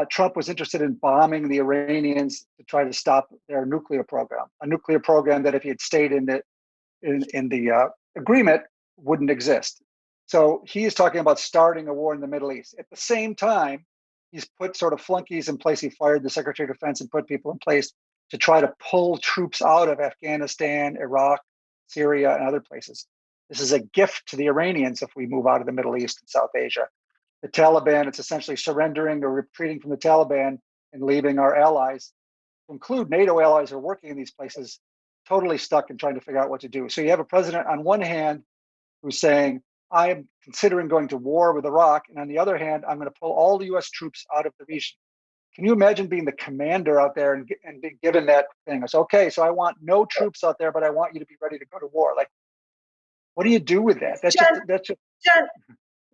Trump was interested in bombing the Iranians to try to stop their nuclear program, a nuclear program that if he had stayed in the agreement wouldn't exist. So he is talking about starting a war in the Middle East. At the same time, he's put sort of flunkies in place. He fired the Secretary of Defense and put people in place to try to pull troops out of Afghanistan, Iraq, Syria, and other places. This is a gift to the Iranians if we move out of the Middle East and South Asia. The Taliban, it's essentially surrendering or retreating from the Taliban and leaving our allies, to include NATO allies who are working in these places, totally stuck and trying to figure out what to do. So you have a president on one hand who's saying, I am considering going to war with Iraq. And on the other hand, I'm going to pull all the US troops out of the region. Can you imagine being the commander out there and being given that thing? It's okay, so I want no troops out there, but I want you to be ready to go to war. Like, what do you do with that? John,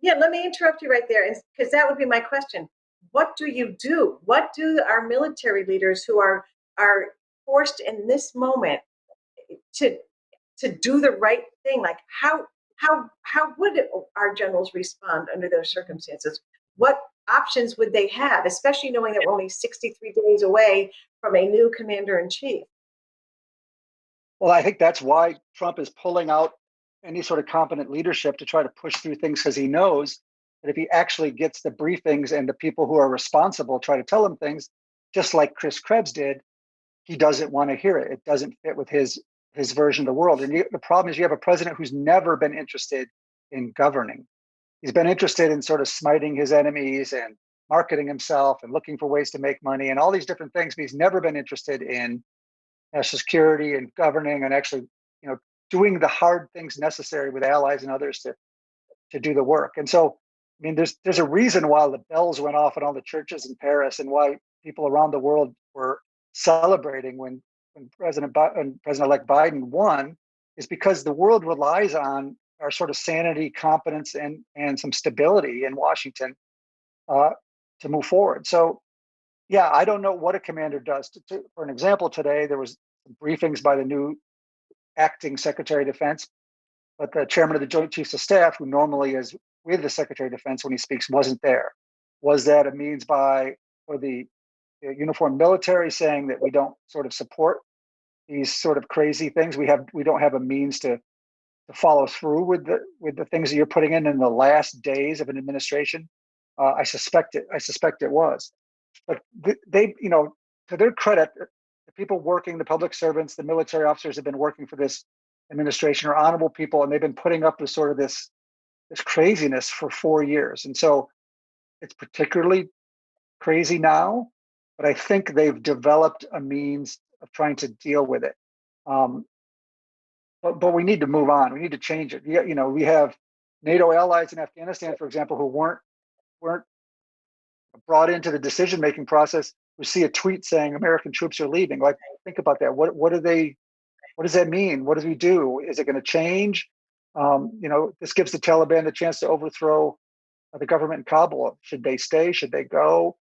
yeah, let me interrupt you right there, because that would be my question. What do you do? What do our military leaders who are forced in this moment to do the right thing? Like, how would our generals respond under those circumstances? What options would they have, especially knowing that we're only 63 days away from a new commander in chief? Well, I think that's why Trump is pulling out any sort of competent leadership to try to push through things, because he knows that if he actually gets the briefings and the people who are responsible try to tell him things, just like Chris Krebs did, he doesn't want to hear it. It doesn't fit with his version of the world. And the problem is you have a president who's never been interested in governing. He's been interested in sort of smiting his enemies and marketing himself and looking for ways to make money and all these different things, but he's never been interested in national security and governing and actually, doing the hard things necessary with allies and others to do the work. And so, I mean, there's a reason why the bells went off in all the churches in Paris and why people around the world were celebrating when President-elect Biden won, is because the world relies on our sort of sanity, competence, and some stability in Washington to move forward. So, yeah, I don't know what a commander does. For an example, today there was briefings by the new acting Secretary of Defense, but the chairman of the Joint Chiefs of Staff, who normally is with the Secretary of Defense when he speaks, wasn't there. Was that a means for the uniformed military saying that we don't sort of support these sort of crazy things? We don't have a means to follow through with the things that you're putting in the last days of an administration? I suspect it was. But they, to their credit, the people working, the public servants, the military officers have been working for this administration are honorable people, and they've been putting up with sort of this craziness for 4 years. And so it's particularly crazy now, but I think they've developed a means of trying to deal with it. But we need to move on. We need to change it. We have NATO allies in Afghanistan, for example, who weren't brought into the decision-making process, who see a tweet saying American troops are leaving. Like, think about that. What does that mean? What do we do? Is it going to change? This gives the Taliban the chance to overthrow the government in Kabul. Should they stay? Should they go?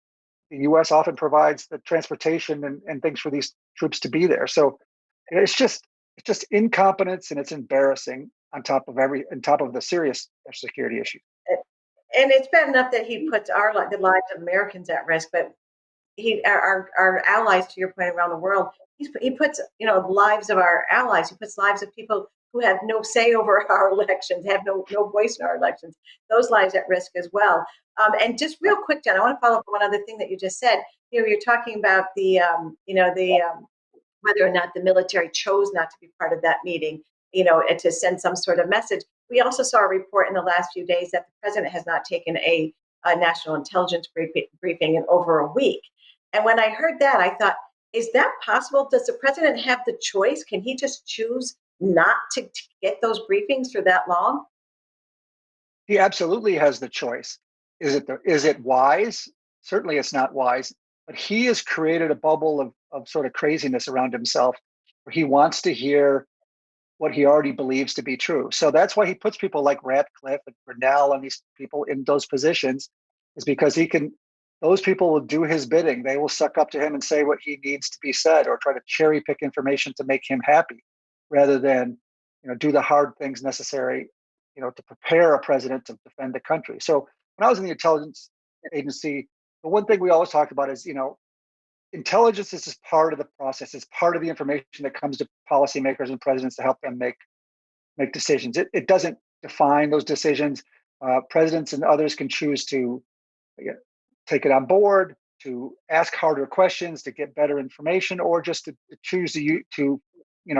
The U.S. often provides the transportation and things for these troops to be there. So it's just incompetence, and it's embarrassing on top of the serious security issues. And it's bad enough that he puts the lives of Americans at risk, but our allies, to your point, around the world, he puts lives of our allies. He puts lives of people who have no say over our elections, have no voice in our elections. Those lives at risk as well. And just real quick, Jen, I want to follow up on one other thing that you just said. You're talking about whether or not the military chose not to be part of that meeting, and to send some sort of message. We also saw a report in the last few days that the president has not taken a national intelligence briefing in over a week. And when I heard that, I thought, Is that possible? Does the president have the choice? Can he just choose not to get those briefings for that long? He absolutely has the choice. Is it wise? Certainly it's not wise, but he has created a bubble of sort of craziness around himself where he wants to hear what he already believes to be true. So that's why he puts people like Ratcliffe and Grinnell and these people in those positions, is because those people will do his bidding. They will suck up to him and say what he needs to be said, or try to cherry pick information to make him happy, rather than, do the hard things necessary, to prepare a president to defend the country. So when I was in the intelligence agency, the one thing we always talked about is, intelligence is just part of the process. It's part of the information that comes to policymakers and presidents to help them make decisions. It doesn't define those decisions. Presidents and others can choose to take it on board, to ask harder questions, to get better information, or just to choose to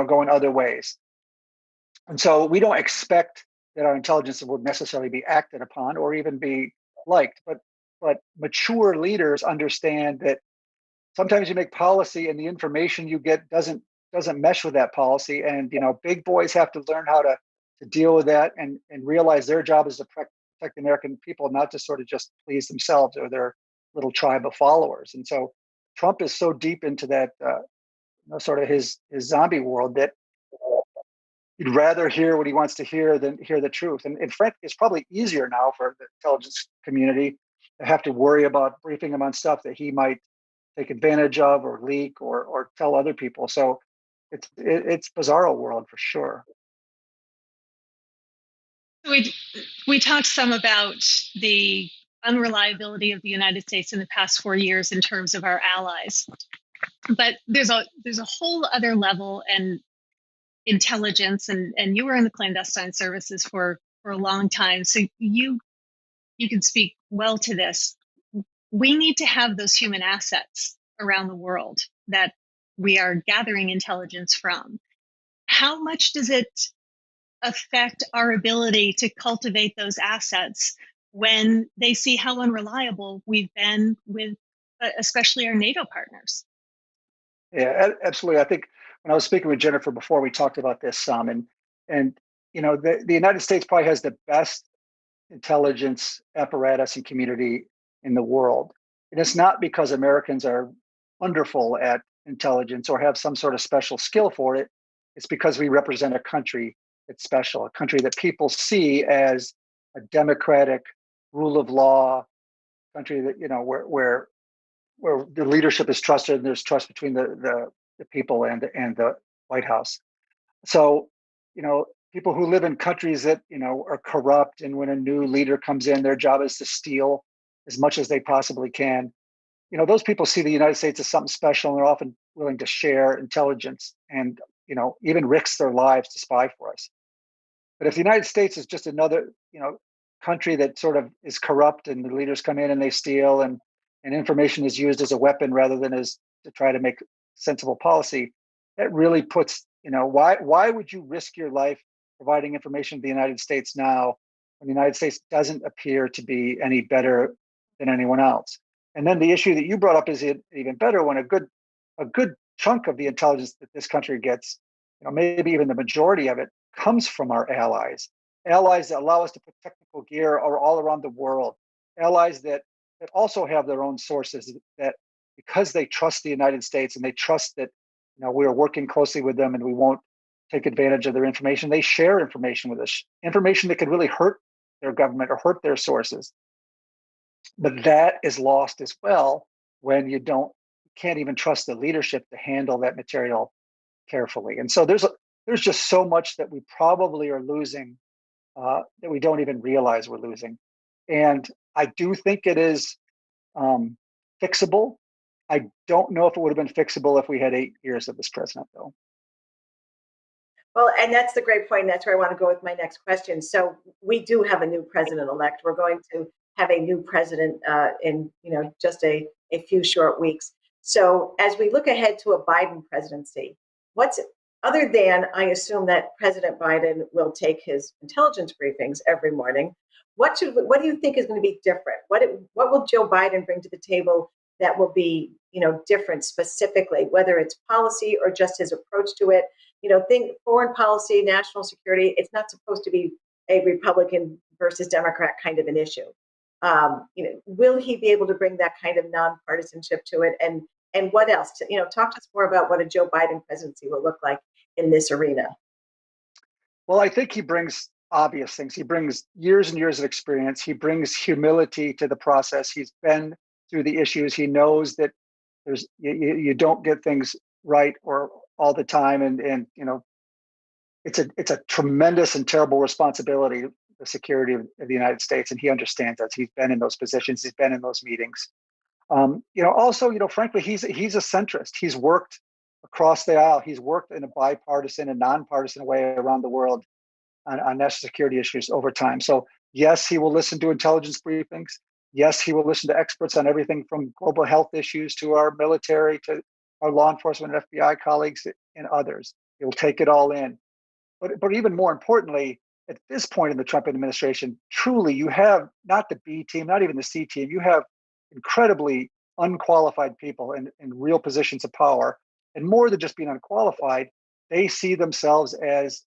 go in other ways. And so we don't expect that our intelligence will necessarily be acted upon or even be liked, but mature leaders understand that sometimes you make policy and the information you get doesn't mesh with that policy, and big boys have to learn how to deal with that and realize their job is to protect the American people, not to sort of just please themselves or their little tribe of followers. And so Trump is so deep into that sort of his zombie world that he'd rather hear what he wants to hear than hear the truth. And in fact, it's probably easier now for the intelligence community to have to worry about briefing him on stuff that he might take advantage of or leak or tell other people. So it's bizarro world for sure. We talked some about the unreliability of the United States in the past 4 years in terms of our allies, but there's a whole other level and intelligence, and you were in the clandestine services for a long time, so you can speak well to this. We need to have those human assets around the world that we are gathering intelligence from. How much does it affect our ability to cultivate those assets when they see how unreliable we've been with especially our NATO partners? Yeah, absolutely. I think when I was speaking with Jennifer before, we talked about this some, and the United States probably has the best intelligence apparatus and community in the world. And it's not because Americans are wonderful at intelligence or have some sort of special skill for it. It's because we represent a country that's special, a country that people see as a democratic, rule of law country that, where the leadership is trusted and there's trust between the people and the White House. So, people who live in countries that, are corrupt, and when a new leader comes in, their job is to steal as much as they possibly can. Those people see the United States as something special, and they're often willing to share intelligence and, even risk their lives to spy for us. But if the United States is just another, country that sort of is corrupt, and the leaders come in and they steal, and information is used as a weapon rather than as to try to make sensible policy, that really puts, why would you risk your life providing information to the United States now when the United States doesn't appear to be any better than anyone else? And then the issue that you brought up is even better when a good chunk of the intelligence that this country gets, maybe even the majority of it, comes from our allies that allow us to put technical gear all around the world, allies that also have their own sources, that because they trust the United States and they trust that we are working closely with them and we won't take advantage of their information, they share information with us, information that could really hurt their government or hurt their sources. But that is lost as well when you can't even trust the leadership to handle that material carefully. And so there's just so much that we probably are losing that we don't even realize we're losing. And I do think it is fixable. I don't know if it would have been fixable if we had 8 years of this president, though. Well, and that's the great point. That's where I want to go with my next question. So we do have a new president-elect. We're going to have a new president in just a few short weeks. So as we look ahead to a Biden presidency, other than, I assume that President Biden will take his intelligence briefings every morning, what do you think is going to be different? What will Joe Biden bring to the table that will be, different specifically, whether it's policy or just his approach to it. Think foreign policy, national security, it's not supposed to be a Republican versus Democrat kind of an issue. Will he be able to bring that kind of nonpartisanship to it? And what else? Talk to us more about what a Joe Biden presidency will look like in this arena. Well, I think he brings obvious things. He brings years and years of experience. He brings humility to the process. He's been through the issues. He knows that you don't get things right or all the time, and it's a tremendous and terrible responsibility, the security of the United States, and he understands that. He's been in those positions. He's been in those meetings. Also, frankly, he's a centrist. He's worked across the aisle. He's worked in a bipartisan and nonpartisan way around the world on national security issues over time. So yes, he will listen to intelligence briefings. Yes, he will listen to experts on everything from global health issues to our military to our law enforcement and FBI colleagues and others. He'll take it all in. But even more importantly, at this point in the Trump administration, truly you have not the B team, not even the C team. You have incredibly unqualified people in real positions of power. And more than just being unqualified, they see themselves as,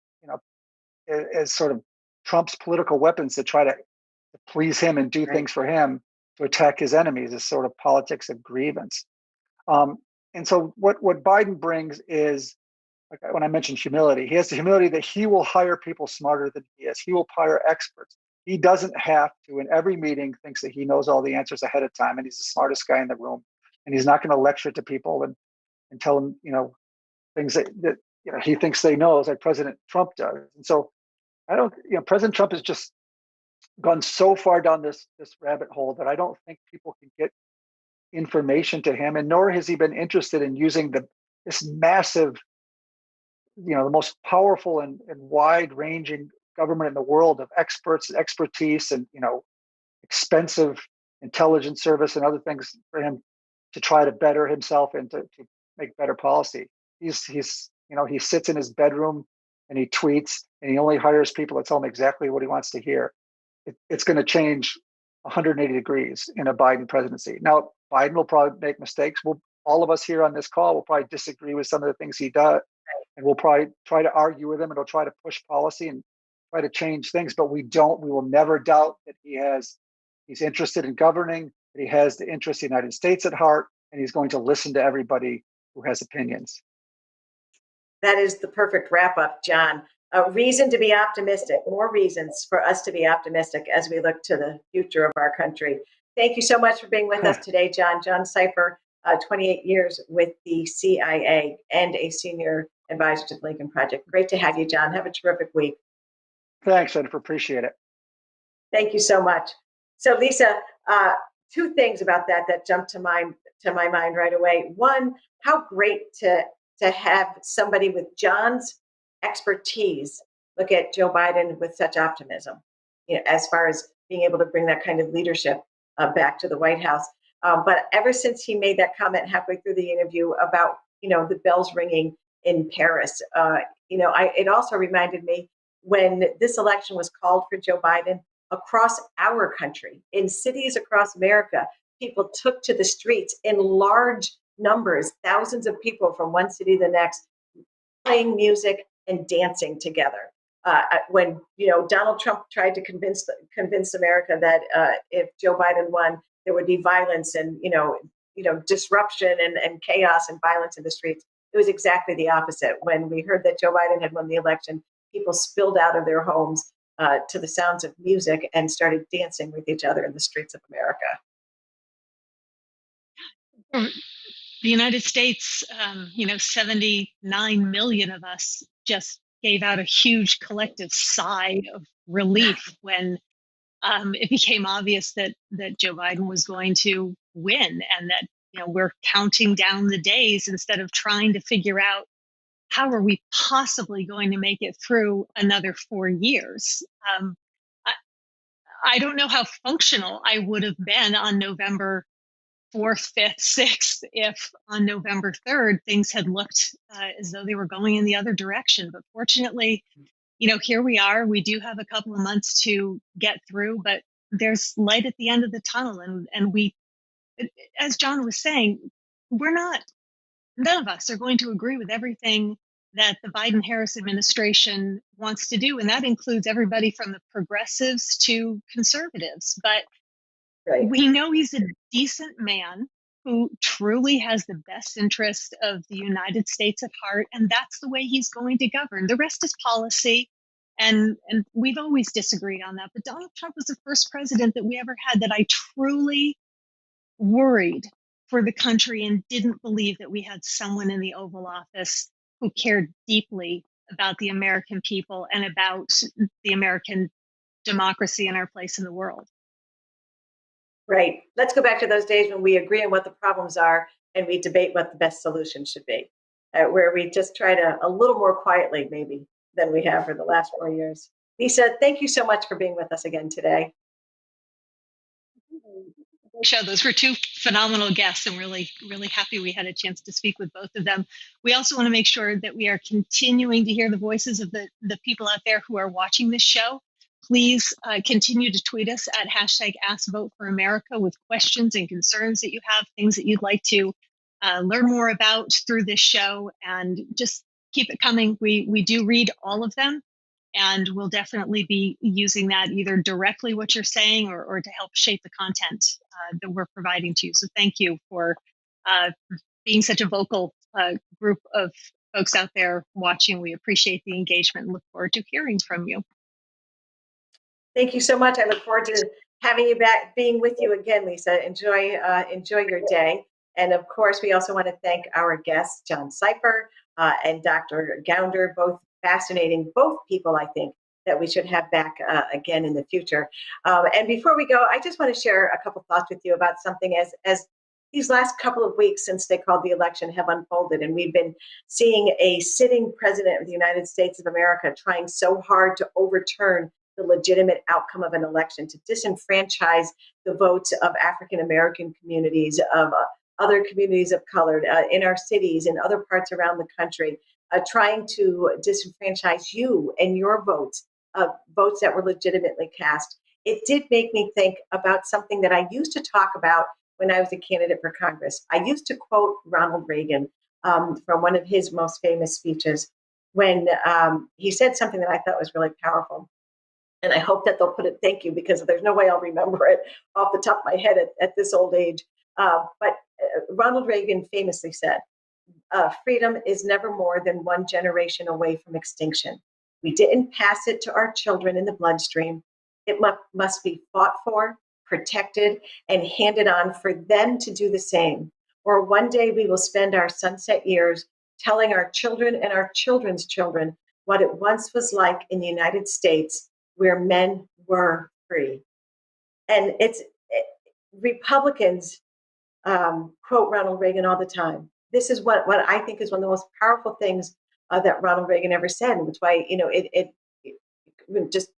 as sort of Trump's political weapons to try to please him and do things for him to attack his enemies, as sort of politics of grievance. And so what Biden brings is, like when I mentioned humility, he has the humility that he will hire people smarter than he is. He will hire experts. He doesn't have to, in every meeting, thinks that he knows all the answers ahead of time and he's the smartest guy in the room. And he's not going to lecture to people and tell them, things that he thinks they know, like President Trump does. And so President Trump has just gone so far down this rabbit hole that I don't think people can get information to him, and nor has he been interested in using this massive, the most powerful and wide-ranging government in the world of experts, expertise, and expensive intelligence service and other things for him to try to better himself and to make better policy. He sits in his bedroom and he tweets, and he only hires people that tell him exactly what he wants to hear. It's going to change 180 degrees in a Biden presidency. Now, Biden will probably make mistakes. All of us here on this call will probably disagree with some of the things he does, and we'll probably try to argue with him, and he'll try to push policy and try to change things. But we will never doubt that he's interested in governing, that he has the interest of the United States at heart, and he's going to listen to everybody who has opinions. That is the perfect wrap up, John. A reason to be optimistic, more reasons for us to be optimistic as we look to the future of our country. Thank you so much for being with us today, John. John Sipher, 28 years with the CIA and a senior advisor to the Lincoln Project. Great to have you, John. Have a terrific week. Thanks, Jennifer. Appreciate it. Thank you so much. So, Lisa, two things about that jumped to my mind right away. One, how great to have somebody with John's expertise look at Joe Biden with such optimism, as far as being able to bring that kind of leadership back to the White House. But ever since he made that comment halfway through the interview about, the bells ringing in Paris, it also reminded me when this election was called for Joe Biden across our country, in cities across America, people took to the streets in large numbers, thousands of people from one city to the next, playing music and dancing together. When Donald Trump tried to convince America that if Joe Biden won, there would be violence and disruption and chaos and violence in the streets, it was exactly the opposite. When we heard that Joe Biden had won the election, people spilled out of their homes to the sounds of music and started dancing with each other in the streets of America. The United States, 79 million of us just gave out a huge collective sigh of relief when it became obvious that Joe Biden was going to win, and that we're counting down the days instead of trying to figure out how are we possibly going to make it through another 4 years. I don't know how functional I would have been on November 4th, 5th, 6th, if on November 3rd, things had looked as though they were going in the other direction. But fortunately, here we are. We do have a couple of months to get through, but there's light at the end of the tunnel. And we as John was saying, none of us are going to agree with everything that the Biden-Harris administration wants to do. And that includes everybody from the progressives to conservatives. But we know he's a decent man who truly has the best interest of the United States at heart. And that's the way he's going to govern. The rest is policy. And we've always disagreed on that. But Donald Trump was the first president that we ever had that I truly worried for the country and didn't believe that we had someone in the Oval Office who cared deeply about the American people and about the American democracy and our place in the world. Right. Let's go back to those days when we agree on what the problems are and we debate what the best solution should be, where we just try to a little more quietly, maybe, than we have for the last 4 years. Lisa, thank you so much for being with us again today. Show. Those were two phenomenal guests, and really happy we had a chance to speak with both of them. We also want to make sure that we are continuing to hear the voices of the people out there who are watching this show. Please continue to tweet us at #AskVoteForAmerica with questions and concerns that you have, things that you'd like to learn more about through this show, and just keep it coming. We do read all of them. And we'll definitely be using that either directly what you're saying or to help shape the content that we're providing to you. So thank you for being such a vocal group of folks out there watching. We appreciate the engagement and look forward to hearing from you. Thank you so much. I look forward to having you back, being with you again, Lisa. Enjoy your day. And of course, we also want to thank our guests, John Sipher and Dr. Gounder, both fascinating, both people, I think, that we should have back again in the future. And before we go, I just want to share a couple thoughts with you about something as these last couple of weeks since they called the election have unfolded. And we've been seeing a sitting president of the United States of America trying so hard to overturn the legitimate outcome of an election, to disenfranchise the votes of African-American communities, of other communities of color in our cities and other parts around the country. Trying to disenfranchise you and your votes, votes that were legitimately cast. It did make me think about something that I used to talk about when I was a candidate for Congress. I used to quote Ronald Reagan from one of his most famous speeches when he said something that I thought was really powerful. And I hope that they'll put it, thank you, because there's no way I'll remember it off the top of my head at this old age. But Ronald Reagan famously said, freedom is never more than one generation away from extinction. We didn't pass it to our children in the bloodstream. It must be fought for, protected, and handed on for them to do the same. Or one day we will spend our sunset years telling our children and our children's children what it once was like in the United States, where men were free. And Republicans quote Ronald Reagan all the time. This is what I think is one of the most powerful things that Ronald Reagan ever said. And that's why, it just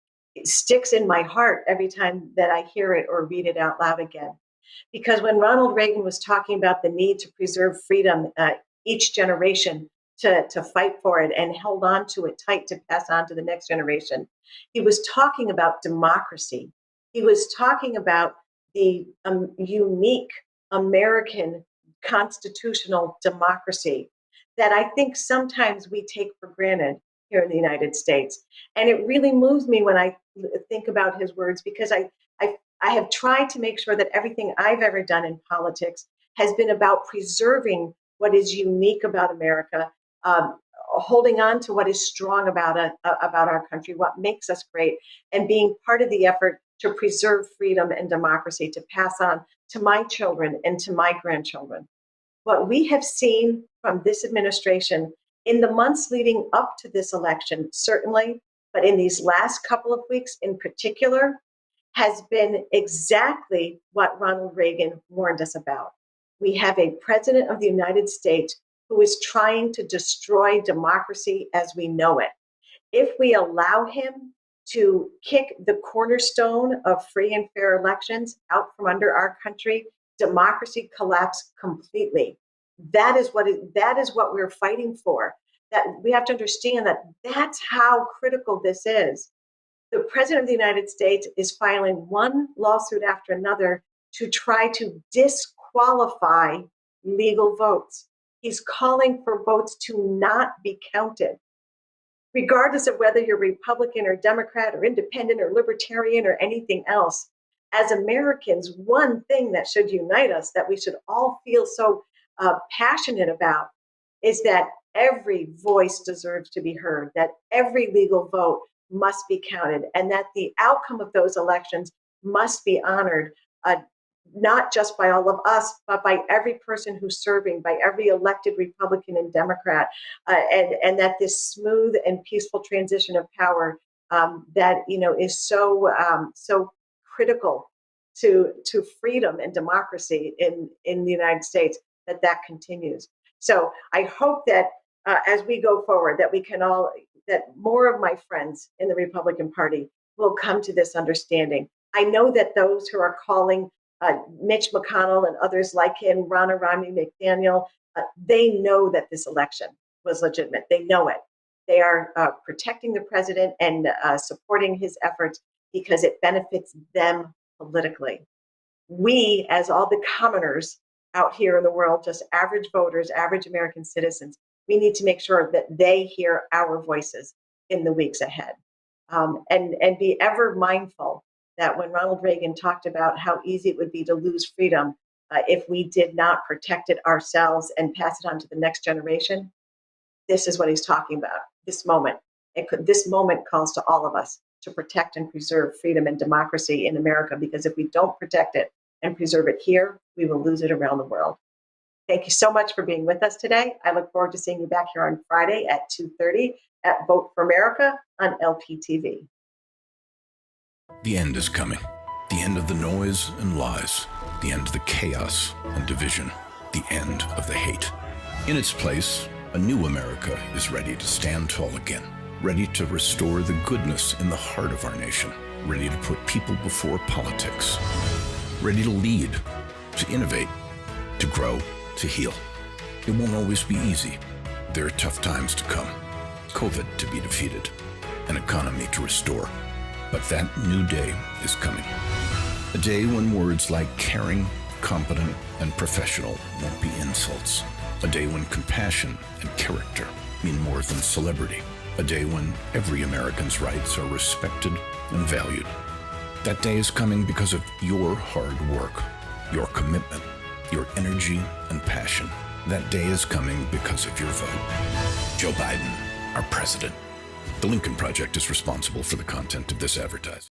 sticks in my heart every time that I hear it or read it out loud again. Because when Ronald Reagan was talking about the need to preserve freedom, each generation to fight for it and hold on to it tight to pass on to the next generation, he was talking about democracy. He was talking about the unique American constitutional democracy that I think sometimes we take for granted here in the United States. And it really moves me when I think about his words, because I have tried to make sure that everything I've ever done in politics has been about preserving what is unique about America, holding on to what is strong about our country, what makes us great, and being part of the effort to preserve freedom and democracy to pass on to my children and to my grandchildren. What we have seen from this administration in the months leading up to this election, certainly, but in these last couple of weeks in particular, has been exactly what Ronald Reagan warned us about. We have a president of the United States who is trying to destroy democracy as we know it. If we allow him to kick the cornerstone of free and fair elections out from under our country, democracy collapsed completely. That is what we're fighting for. That we have to understand that that's how critical this is. The president of the United States is filing one lawsuit after another to try to discredit disqualify legal votes. He's calling for votes to not be counted. Regardless of whether you're Republican or Democrat or independent or libertarian or anything else, as Americans, one thing that should unite us, that we should all feel so passionate about, is that every voice deserves to be heard, that every legal vote must be counted, and that the outcome of those elections must be honored, not just by all of us, but by every person who's serving, by every elected Republican and Democrat, and that this smooth and peaceful transition of power that is so critical to freedom and democracy in the United States, that continues. So I hope that as we go forward, that more of my friends in the Republican Party will come to this understanding. I know that those who are calling Mitch McConnell and others like him, Ronna Romney McDaniel, they know that this election was legitimate. They know it. They are protecting the president and supporting his efforts because it benefits them politically. We, as all the commoners out here in the world, just average voters, average American citizens, we need to make sure that they hear our voices in the weeks ahead, and be ever mindful that when Ronald Reagan talked about how easy it would be to lose freedom if we did not protect it ourselves and pass it on to the next generation, this is what he's talking about, this moment. This moment calls to all of us to protect and preserve freedom and democracy in America, because if we don't protect it and preserve it here, we will lose it around the world. Thank you so much for being with us today. I look forward to seeing you back here on Friday at 2:30 at Vote for America on LPTV. The end is coming. The end of the noise and lies. The end of the chaos and division. The end of the hate. In its place, a new America is ready to stand tall again, ready to restore the goodness in the heart of our nation, ready to put people before politics, ready to lead, to innovate, to grow, to heal. It won't always be easy. There are tough times to come. COVID to be defeated, an economy to restore. But that new day is coming. A day when words like caring, competent, and professional won't be insults. A day when compassion and character mean more than celebrity. A day when every American's rights are respected and valued. That day is coming because of your hard work, your commitment, your energy and passion. That day is coming because of your vote. Joe Biden, our president. The Lincoln Project is responsible for the content of this advertising.